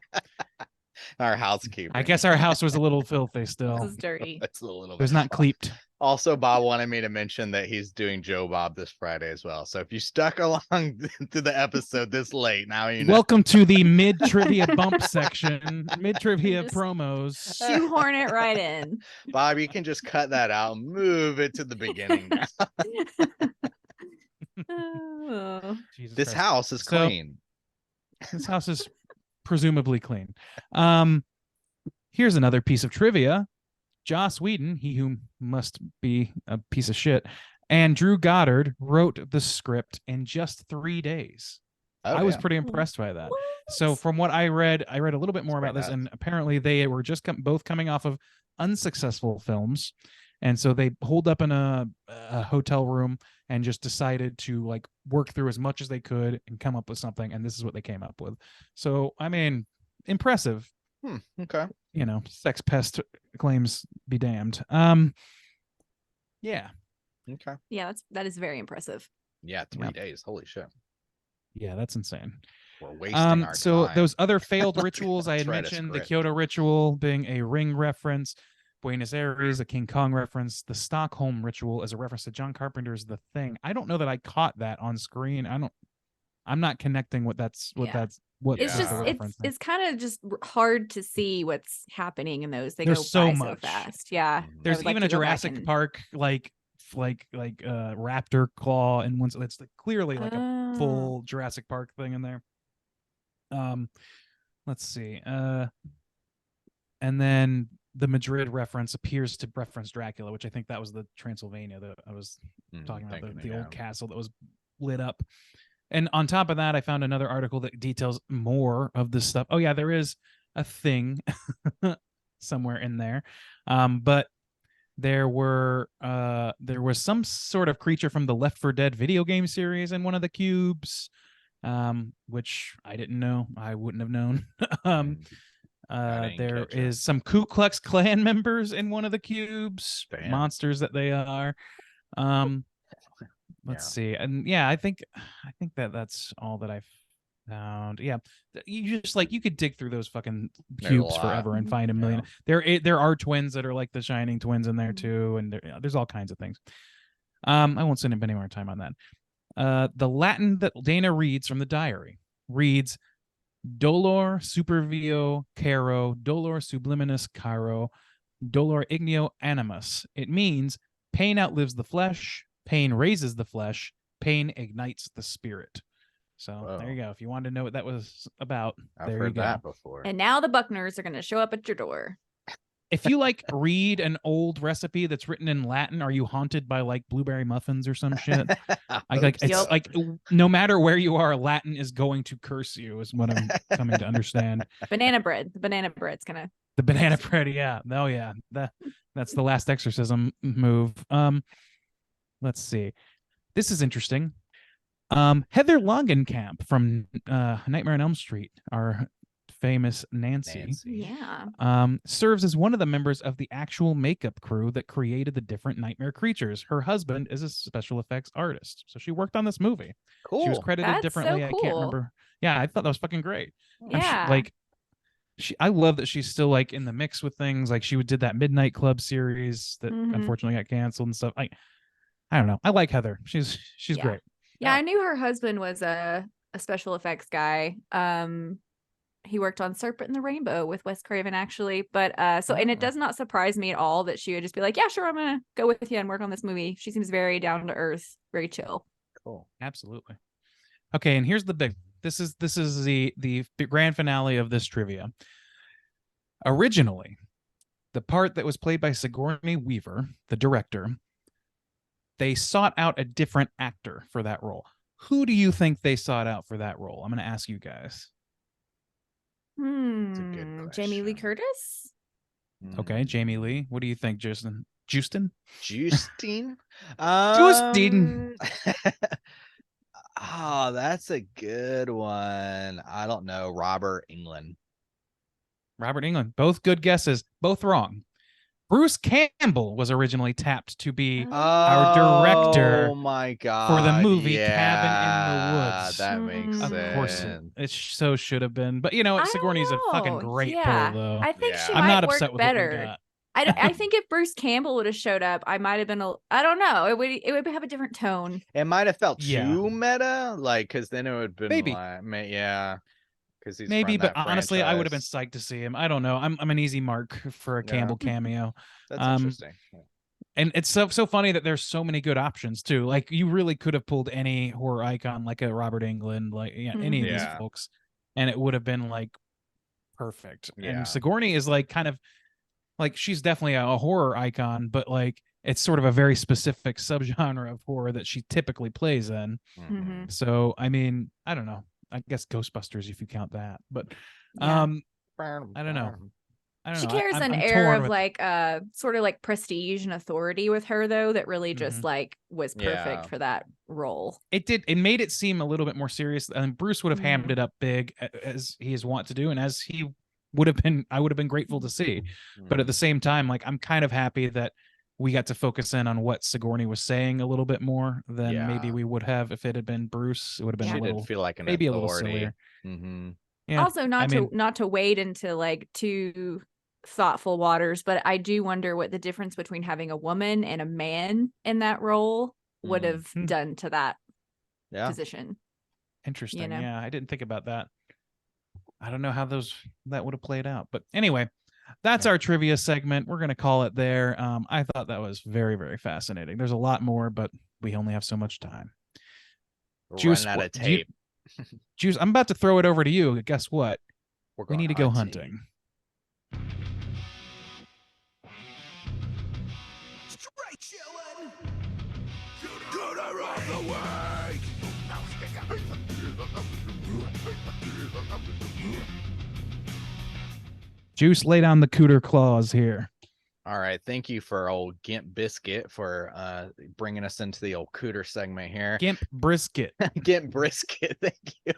Our housekeeper. I guess our house was a little filthy still. This is dirty. It's a little It was bit. not cleaped. Also, Bob wanted me to mention that he's doing Joe Bob this Friday as well. So if you stuck along to the episode this late, now you know. Welcome to the mid trivia bump section, mid trivia Just- promos. Shoehorn it right in. Bob, you can just cut that out and move it to the beginning. now. Oh. Jesus This Christ. house is So- clean. This house is presumably clean. Here's another piece of trivia. Joss Whedon, he who must be a piece of shit, and Drew Goddard wrote the script in just 3 days. Oh, I was yeah. pretty impressed by that. So from what I read a little bit more That's about this, quite and apparently they were just both coming off of unsuccessful films, and so they holed up in a hotel room and just decided to like work through as much as they could and come up with something, and this is what they came up with. So I mean, impressive. Okay. You know, sex pest claims be damned. Yeah, Okay. Yeah, that is very impressive. Yeah, 3 Yeah. days. Holy shit. yeah, that's insane. We're wasting our So time. those other failed rituals I had Try to mentioned, the script. Kyoto ritual being a ring reference, Buenos Aires, a King Kong reference, the Stockholm ritual as a reference to John Carpenter's The Thing. I don't know that I caught that on screen. I'm not connecting what Yeah. that's It's Yeah. just the reference there. it's kind of just hard to see what's happening in those. They There's go so by much. so fast. Yeah. Mhm. I There's would like even to a go back Jurassic and- Park like raptor claw and one, it's like clearly like a Oh. full Jurassic Park thing in there. Let's see. And then the Madrid reference appears to reference Dracula, which I think that was the Transylvania that I was talking about, Thinking, the yeah. old castle that was lit up. And on top of that, I found another article that details more of this stuff. Oh yeah, there is a thing somewhere in there. But there was some sort of creature from the Left 4 Dead video game series in one of the cubes, which I didn't know. I wouldn't have known. I didn't There catch it. is some Ku Klux Klan members in one of the cubes, Damn. monsters that they are. Let's see. And yeah, I think that's all that I've found. Yeah. You just like, you could dig through those fucking There's a cubes lot. forever and find a million. Yeah. There are twins that are like the Shining twins in there too, and there's all kinds of things. I won't spend any more time on that. The Latin that Dana reads from the diary reads dolor supervio caro, dolor subliminus caro, dolor ignio animus. It means pain outlives the flesh, pain raises the flesh, pain ignites the spirit. So there you go. If you wanted to know what that was about, I've there you heard go. that before. And now the Buckners are going to show up at your door. If you like read an old recipe that's written in Latin, are you haunted by like blueberry muffins or some shit? I like it's Yep. like no matter where you are, Latin is going to curse you, is what I'm coming to understand. Banana bread. The banana bread's going to. The banana bread, yeah. Oh yeah. That's the last exorcism move. Let's see. This is interesting. Heather Langenkamp from Nightmare on Elm Street, our famous Nancy. Yeah. Serves as one of the members of the actual makeup crew that created the different nightmare creatures. Her husband is a special effects artist, so she worked on this movie. Cool. She was credited That's so differently. I can't cool. remember. Yeah, I thought that was fucking great. Yeah. I love that she's still like in the mix with things. Like she did that Midnight Club series that Mhm. unfortunately got canceled and stuff. I don't know. I like Heather. She's Yeah. great. Yeah, I knew her husband was a special effects guy. he worked on Serpent and the Rainbow with Wes Craven, actually. But and it Oh. does not surprise me at all that she would just be like, yeah, sure, I'm gonna go with you and work on this movie. She seems very down to earth, very chill. Cool. Absolutely. Okay, and here's the big. This is the grand finale of this trivia. Originally, the part that was played by Sigourney Weaver, the director, they sought out a different actor for that role. Who do you think they sought out for that role? I'm going to ask you guys. a good Jamie Lee question. Curtis? Okay, Jamie Lee. What do you think, Justin? Justine? Justine? Justine. Oh, that's a good one. I don't know. Robert England. Robert England. Both good guesses. Both wrong. Bruce Campbell was originally tapped to be our director Oh my god. for the movie yeah, Cabin in the Woods. That makes Mm. sense. Of course, it so should have been. But you know, I don't Sigourney's a fucking know. great Yeah, pull, though. I think Yeah. she I'm might not work upset with what we better. got. I think if Bruce Campbell would have showed up, I might have been I don't know. It would have a different tone. It might have felt Yeah. too meta, like, because then it would have been Maybe. like, yeah, because he's Maybe, from but that honestly, I would have been franchise. psyched to see him. I don't know. I'm an easy mark for a Yeah. Campbell cameo. That's um, interesting. And it's so funny that there's so many good options too. Like you really could have pulled any horror icon, like a Robert Englund, like any of these Yeah. folks, and it would have been like perfect. Yeah. And Sigourney is like kind of like she's definitely a horror icon, but like it's sort of a very specific subgenre of horror that she typically plays in. Mhm. So I mean, I don't know. I guess Ghostbusters if you count that, but Yeah. I don't know. I don't She know. carries I'm an air torn of with- like sort of like prestige and authority with her though that really just Mhm. like was perfect Yeah. for that role. it made it seem a little bit more serious, and Bruce would have hammed Mhm. it up big as he is wont to do, and as he would have been, I would have been grateful to see. But at the same time, like I'm kind of happy that we got to focus in on what Sigourney was saying a little bit more than maybe Yeah. we would have if it had been Bruce. It would have been She a little, did feel like an maybe a little authority. sillier. Mm-hmm. Yeah, Also I mean, not to wade into like too thoughtful waters, but I do wonder what the difference between having a woman and a man in that role would Mm. have done to that Yeah. position. interesting. know? Yeah, I didn't think about that. I don't know how that would have played out, but anyway, that's Yeah. our trivia segment. We're gonna call it there. I thought that was very, very fascinating. There's a lot more, but we only have so much time. We're Juice, running out what- of do you- tape. Juice, I'm about to throw it over to you. Guess what? We're We going need to go hunting. Straight chillin'. Cooter of the week. Juice, lay down the cooter claws here. All right. Thank you for old Gimp Biscuit for bringing us into the old cooter segment here. Gimp brisket. Gimp Brisket. Thank you.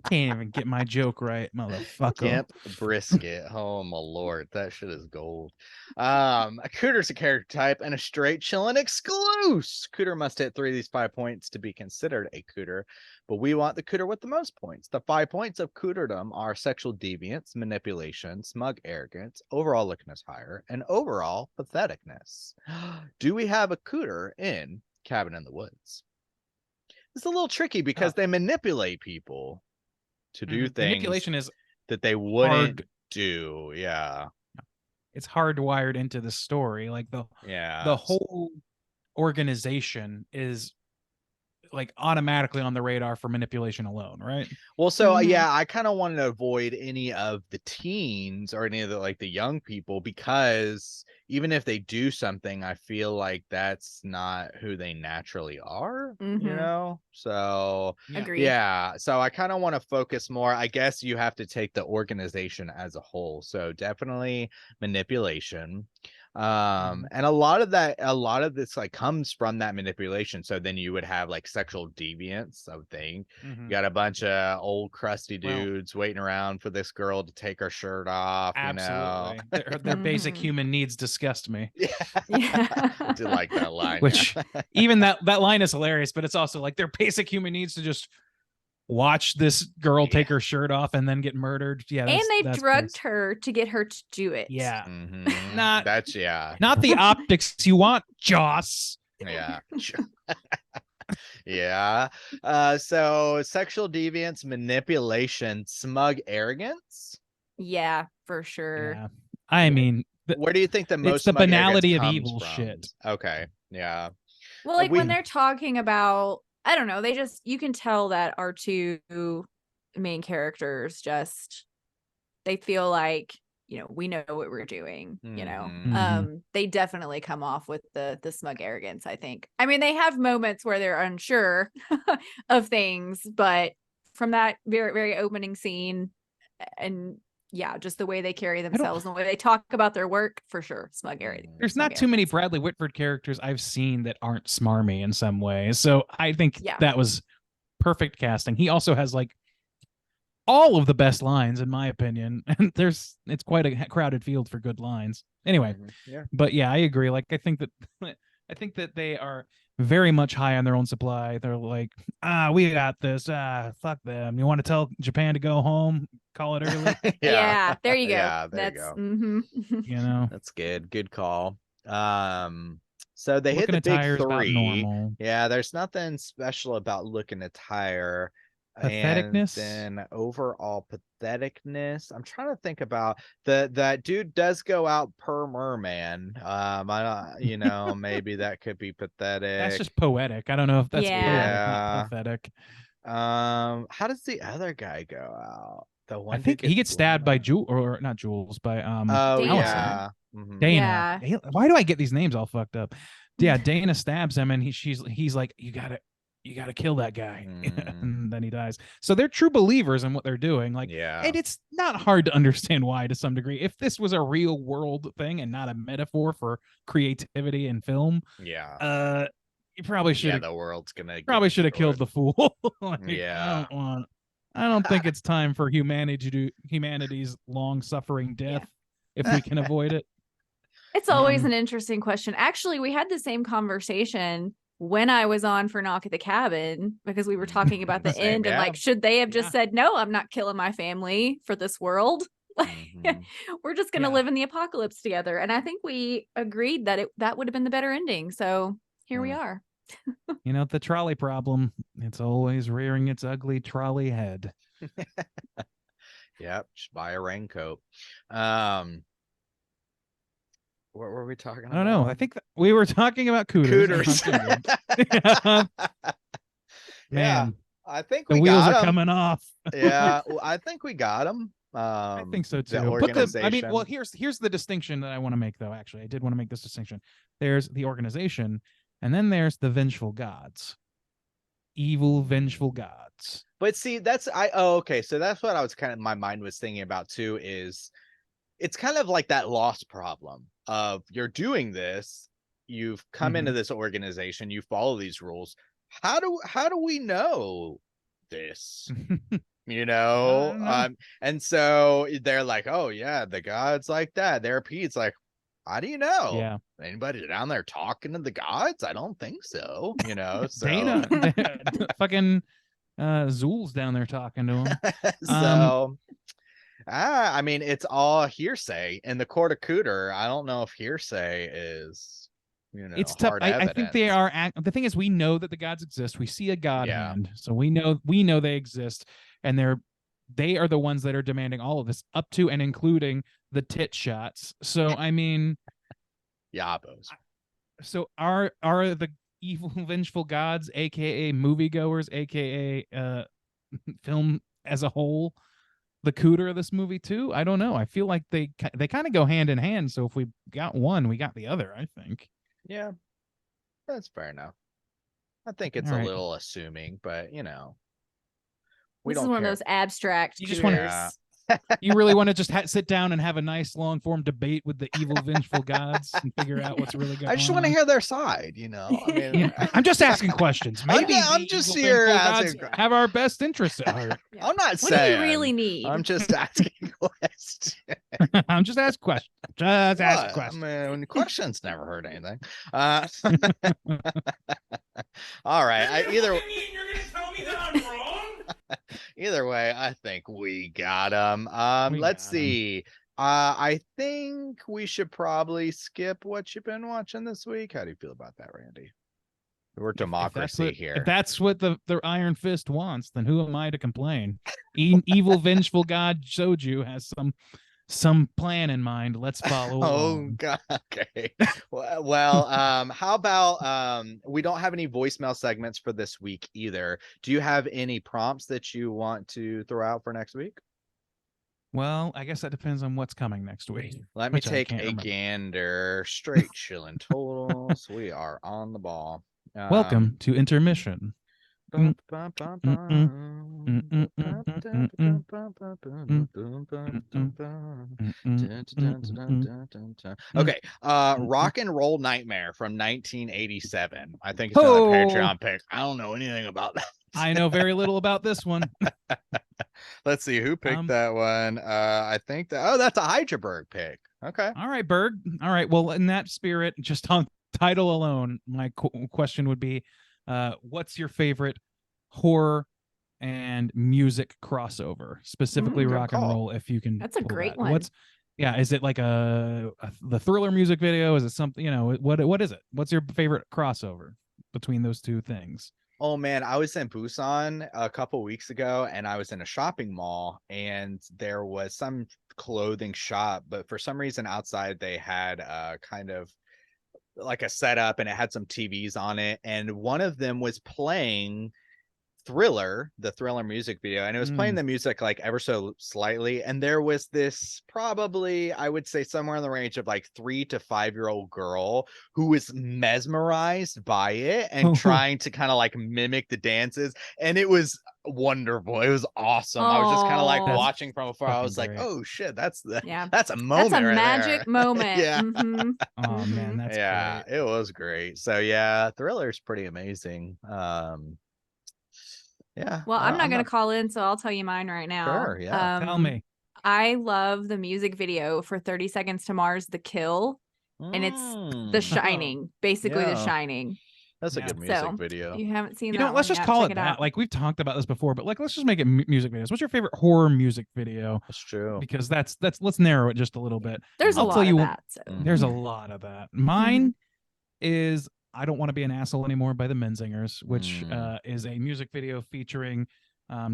Can't even get my joke right, motherfucker. Gimp Brisket. Oh my lord, that shit is gold. A cooter's a character type and a straight chillin' exclusive. Cooter must hit 3 of these 5 points to be considered a cooter, but we want the cooter with the most points. The 5 points of cooterdom are sexual deviance, manipulation, smug arrogance, overall lookiness higher, and overall patheticness. Do we have a cooter in Cabin in the Woods? It's a little tricky because they manipulate people to do things Manipulation is that they wouldn't hard. do. Yeah. It's hardwired into the story. Like Yeah. the whole organization is like automatically on the radar for manipulation alone, right? Well, so Mhm. yeah, I kind of wanted to avoid any of the teens or any of the like the young people, because even if they do something, I feel like that's not who they naturally are, you Mhm. know? So Yeah. Agreed. yeah, so I kind of want to focus more. I guess you have to take the organization as a whole. So definitely manipulation. And a lot of this like comes from that manipulation. So then you would have like sexual deviance, I would think. You got a bunch of old crusty Well- dudes waiting around for this girl to take her shirt off, Absolutely. you know. Their basic Mhm. human needs disgust me. Yeah. Yeah. I did like that line. Which even that line is hilarious, but it's also like their basic human needs to just watch this girl take her shirt off and then get murdered. Yeah. And they that's drugged basic. her to get her to do it. Yeah. Mhm. Not- That's yeah. Not the optics you want, Joss. Yeah. Yeah. So sexual deviance, manipulation, smug arrogance. Yeah, for sure. Yeah. I mean, Where do you think the most the smug arrogance banality of comes evil from? shit. Okay. Yeah. Well, like we when they're talking about, I don't know, you can tell that our two main characters they feel like, we know what we're doing, Mhm. they definitely come off with the smug arrogance, I think. I mean, they have moments where they're unsure of things, but from that very, very opening scene and yeah, just the way they carry themselves and the way they talk about their work, for sure, smug arrogance. There's smug not too many arrogance. Bradley Whitford characters I've seen that aren't smarmy in some ways. So I think Yeah. that was perfect casting. He also has like all of the best lines, in my opinion. And it's quite a crowded field for good lines. Anyway, Yeah. but yeah, I agree. Like I think that they are very much high on their own supply. They're like, we got this. Fuck them. You want to tell Japan to go home? Call it early. Yeah, there you go. Yeah, there you That's go. You know, That's good. Good call. So they hit looking the at big tires about three. normal. Yeah, there's nothing special about looking at tire. And Patheticness. then overall patheticness. I'm trying to think about that dude does go out per merman. Maybe that could be pathetic. That's just poetic. I don't know if that's Yeah. poetic, Yeah. not pathetic. How does the other guy go out? The one I think he gets stabbed by Jules. or not Jules, by Oh Dana. yeah. Mhm. Dana. Yeah. Why do I get these names all fucked up? Yeah, Dana stabs him and he's like, you gotta kill that guy. And then he dies. So they're true believers in what they're doing. Like, Yeah. and it's not hard to understand why to some degree. If this was a real world thing and not a metaphor for creativity in film, Yeah. you probably should have the world's gonna killed the fool. Like, Yeah. I don't think it's time for humanity's long suffering death if we can avoid it. It's always an interesting question. Actually, we had the same conversation when I was on for Knock at the Cabin, because we were talking about the Same, end and yeah. like, should they have just Yeah. said, no, I'm not killing my family for this world? Like, Mhm. we're just going to Yeah. live in the apocalypse together. And I think we agreed that that would have been the better ending. So here we are. You know, the trolley problem, it's always rearing its ugly trolley head. Yep, just buy a raincoat. What were we talking I about? don't know. I think we were talking about cooters. Cooters. Man, I think the we wheels got are 'em. coming off. Yeah, well, I think we got them. I think so The too. But I organization. mean, well, here's the distinction that I want to make, though. Actually, I did want to make this distinction. There's the organization, and then there's the vengeful gods, evil vengeful gods. But see, okay. So that's what I was my mind was thinking about too, is it's kind of like that lost problem of you're doing this, you've come into this organization, you follow these rules. How do we know this? You know? I don't know. And so they're like, oh yeah, the gods like that. Their Pete's like, how do you know? Yeah. Anybody down there talking to the gods? I don't think so. You know, so Dana, fucking Zool's down there talking to him. so I mean, it's all hearsay in the court of Cooter. I don't know if hearsay is, It's tough. hard I think they evidence. are. The thing is, we know that the gods exist. We see a god Yeah. hand, so we know they exist, and they are the ones that are demanding all of this, up to and including the tit shots. So I mean, Yabos. so are the evil vengeful gods, aka moviegoers, aka film as a whole, the cooter of this movie too? I don't know. I feel like they kind of go hand in hand. So if we got one, we got the other, I think. Yeah, that's fair enough. I think it's All a right. little assuming, but we This don't is one care. of those abstract. You just wanna- cooters. You really want to just sit down and have a nice long form debate with the evil vengeful gods and figure out what's really going on? I just want to hear their side, I mean, Yeah, I'm just asking questions. Maybe I'm the just evil here vengeful asking- gods have our best interests at heart. I'm not What saying do we really need? I'm just asking questions. I'm just asking questions. Just ask What? questions. I mean, questions never hurt anything. All right. Either way, I think we got them. We Let's got 'em. see. I think we should probably skip what you've been watching this week. How do you feel about that, Randy? We're If that's democracy what, here. If that's what the Iron Fist wants, then who am I to complain? Evil, vengeful God Soju has some plan in mind. Let's follow Oh along. God. Okay. Well, how about we don't have any voicemail segments for this week either. Do you have any prompts that you want to throw out for next week? Well, I guess that depends on what's coming next week. Let me which I take can't a remember. gander. Straight chilling totals. We are on the ball. Welcome to intermission. Um, Okay, Rock and Roll Nightmare from 1987. I think it's another Oh. Patreon pick. I don't know anything about that. I know very little about this one. Let's see who picked that one. I think that's a Hydraberg pick. Okay. All right, Berg. All right. Well, in that spirit, just on title alone, my question would be, what's your favorite horror and music crossover, specifically good rock and call. roll? If you can, That's a pull great that. one. Is it like the Thriller music video? Is it something, what is it? What's your favorite crossover between those two things? Oh man, I was in Busan a couple weeks ago and I was in a shopping mall and there was some clothing shop, but for some reason outside they had kind of like a setup and it had some TVs on it, and one of them was playing Thriller, the Thriller music video, and it was playing the music like ever so slightly, and there was this probably, I would say, somewhere in the range of like 3 to 5-year-old girl who was mesmerized by it and trying to kind of like mimic the dances, and it was wonderful. It was awesome. I was just kind of like Aw. watching from afar. I fucking was like, great. oh shit, that's a That's moment a right magic there. moment. Yeah. Mhm. Oh man, that's Yeah, great. it was great. So yeah, Thriller's pretty amazing. Yeah. Well, I'm not going to call in, so I'll tell you mine right now. Sure, yeah. Tell me. I love the music video for 30 Seconds to Mars, The Kill, and it's The Shining, basically Yeah. The Shining. That's a Yeah. good music So, video. You haven't seen You that know, let's one just yet, call check it it that. out. Like we've talked about this before, but like let's just make it music videos. What's your favorite horror music video? That's true. Because that's let's narrow it just a little bit. There's a I'll lot tell of you, that. So. there's a lot of that. Mine is I Don't Want to Be an Asshole Anymore by the Menzingers, which is a music video featuring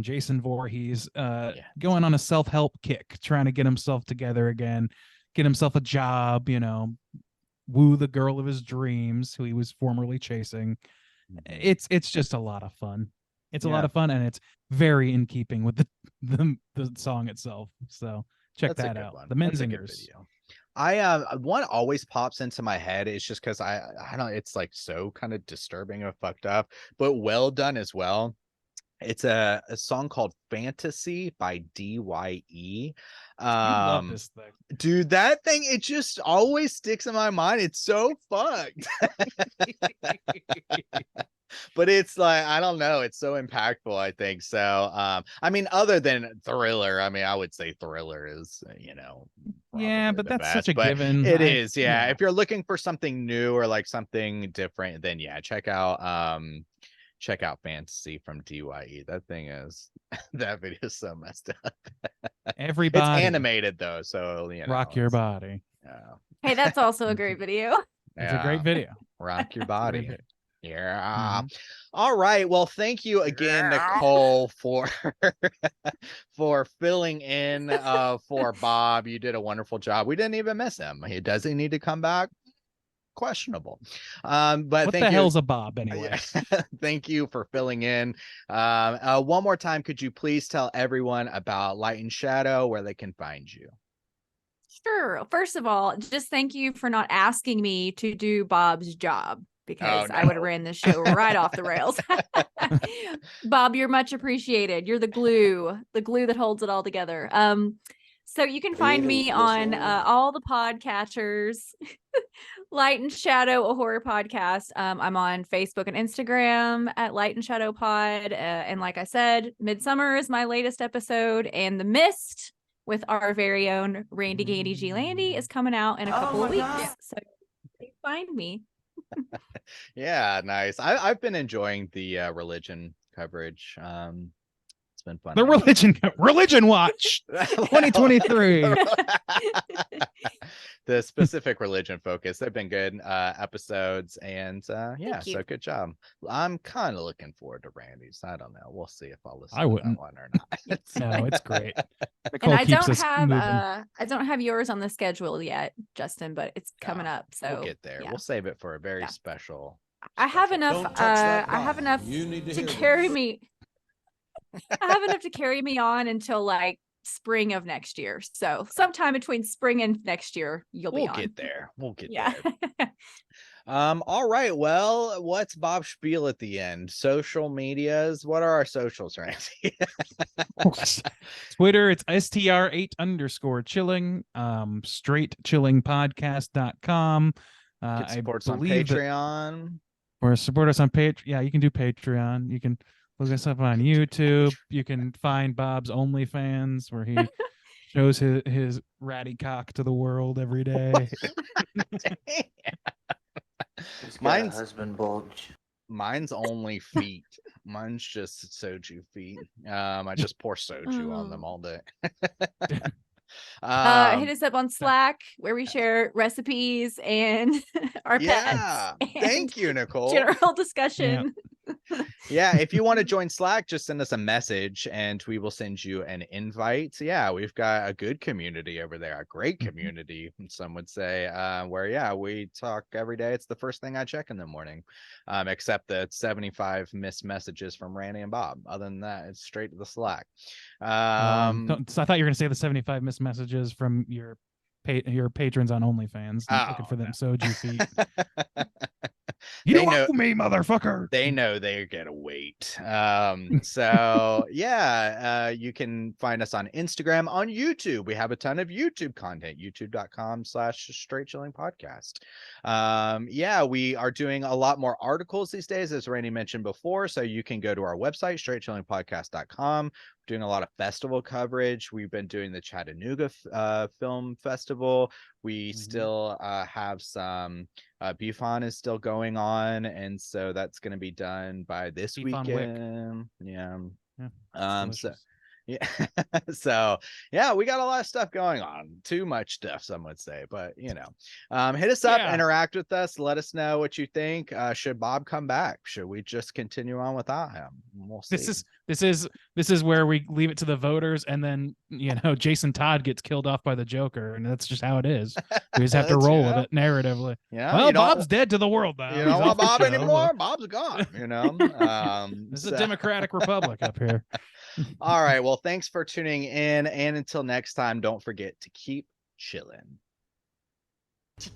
Jason Voorhees going on a self-help kick, trying to get himself together again, get himself a job, woo the girl of his dreams who he was formerly chasing. It's just a lot of fun. It's a lot of fun, and it's very in keeping with the song itself. So check That's a that good out. one. The That's a good Menzingers. video. One always pops into my head. It's just because I don't, it's like so kind of disturbing or fucked up, but well done as well. It's a song called Fantasy by DYE. I love this thing. Dude, that thing, it just always sticks in my mind. It's so fucked. But it's like, I don't know, it's so impactful, I think. So I mean, other than Thriller, I mean, I would say Thriller is, Yeah, probably but the that's best, such a but given. It is, yeah. If you're looking for something new or like something different, then yeah, check out Fantasy from DYE. That thing is that video is so messed up. Everybody, it's animated though, so rock your body. Yeah, Hey, that's also a great video. It's a great video. Rock your body. video. Yeah. All right. Well, thank you again, Nicole, for filling in for Bob. You did a wonderful job. We didn't even miss him. Does he need to come back? Questionable. But What thank the you. hell's a Bob anyway? Thank you for filling in. One more time, could you please tell everyone about Light and Shadow, where they can find you? Sure. First of all, just thank you for not asking me to do Bob's job, because I would have ran this show right off the rails. Bob, you're much appreciated. You're the glue that holds it all together. So you can find me on all the podcatchers. Light and Shadow, a horror podcast. I'm on Facebook and Instagram at Light and Shadow Pod. And like I said, Midsummer is my latest episode, and The Mist with our very own Randy Gandy G. Landy is coming out in a couple of weeks. So please find me. Yeah, nice. I've been enjoying the religion coverage. It's It's been fun. The religion watch 2023. The specific religion focus. They've been good episodes, and yeah, you. so good job. I'm kind of looking forward to Randy's. I don't know. We'll see if I'll listen I to wouldn't. that one or not. No, it's great. And Nicole I keeps don't us have moving. I don't have yours on the schedule yet, Justin, but it's coming Yeah, up. So we'll get there. yeah. We'll save it for a very Yeah. special. I have special enough. Don't touch that I have dial. enough You need to to hear carry this. me. I have enough to carry me on until like spring of next year. So sometime between spring and next year, you'll be We'll on. get there. We'll get Yeah. there. All right. Well, what's Bob's spiel at the end? Social medias. What are our socials, Randy? Twitter, it's str8_chilling, straightchillingpodcast.com. Get I supports on believe that- Patreon. or support us on Patreon. Yeah, you can do Patreon. You can look us up on YouTube. You can find Bob's OnlyFans where he shows his ratty cock to the world every day. He's got a Mine's- husband bulge. Mine's only feet. Mine's just soju feet. I just pour soju on them all day. Hit us up on Slack where we share recipes and our yeah. pets. Thank you, Nicole. General discussion. Yeah, if you want to join Slack, just send us a message and we will send you an invite. Yeah, we've got a good community over there, a great community, some would say, where yeah, we talk every day. It's the first thing I check in the morning, except the 75 missed messages from Randy and Bob. Other than that, it's straight to the Slack. So I thought you were gonna say the 75 missed messages from your patrons on OnlyFans looking for them soju feet. You They don't know- owe me, motherfucker. They know they're gonna wait. So yeah, you can find us on Instagram, on YouTube. We have a ton of YouTube content, youtube.com/straightchillingpodcast. Yeah, we are doing a lot more articles these days, as Randy mentioned before. So you can go to our website, straightchillingpodcast.com. Doing a lot of festival coverage. We've been doing the Chattanooga Film Festival. We still have some BFON is still going on, and so that's going to be done by this BFON Wick. weekend. Yeah. Yeah, So delicious. yeah. So yeah, we got a lot of stuff going on. Too much stuff, some would say, but you know, hit us up, Yeah. interact with us, let us know what you think. Should Bob come back? Should we just continue on without him? We'll see. This is where we leave it to the voters, and then Jason Todd gets killed off by the Joker, and that's just how it is. We just have to That's- roll yeah. with it narratively. Yeah, Well, you don't- Bob's dead to the world now. You He's don't want off the Bob show. anymore. Bob's gone. This is So- a democratic republic up here. All right. Well, thanks for tuning in, and until next time, don't forget to keep chilling.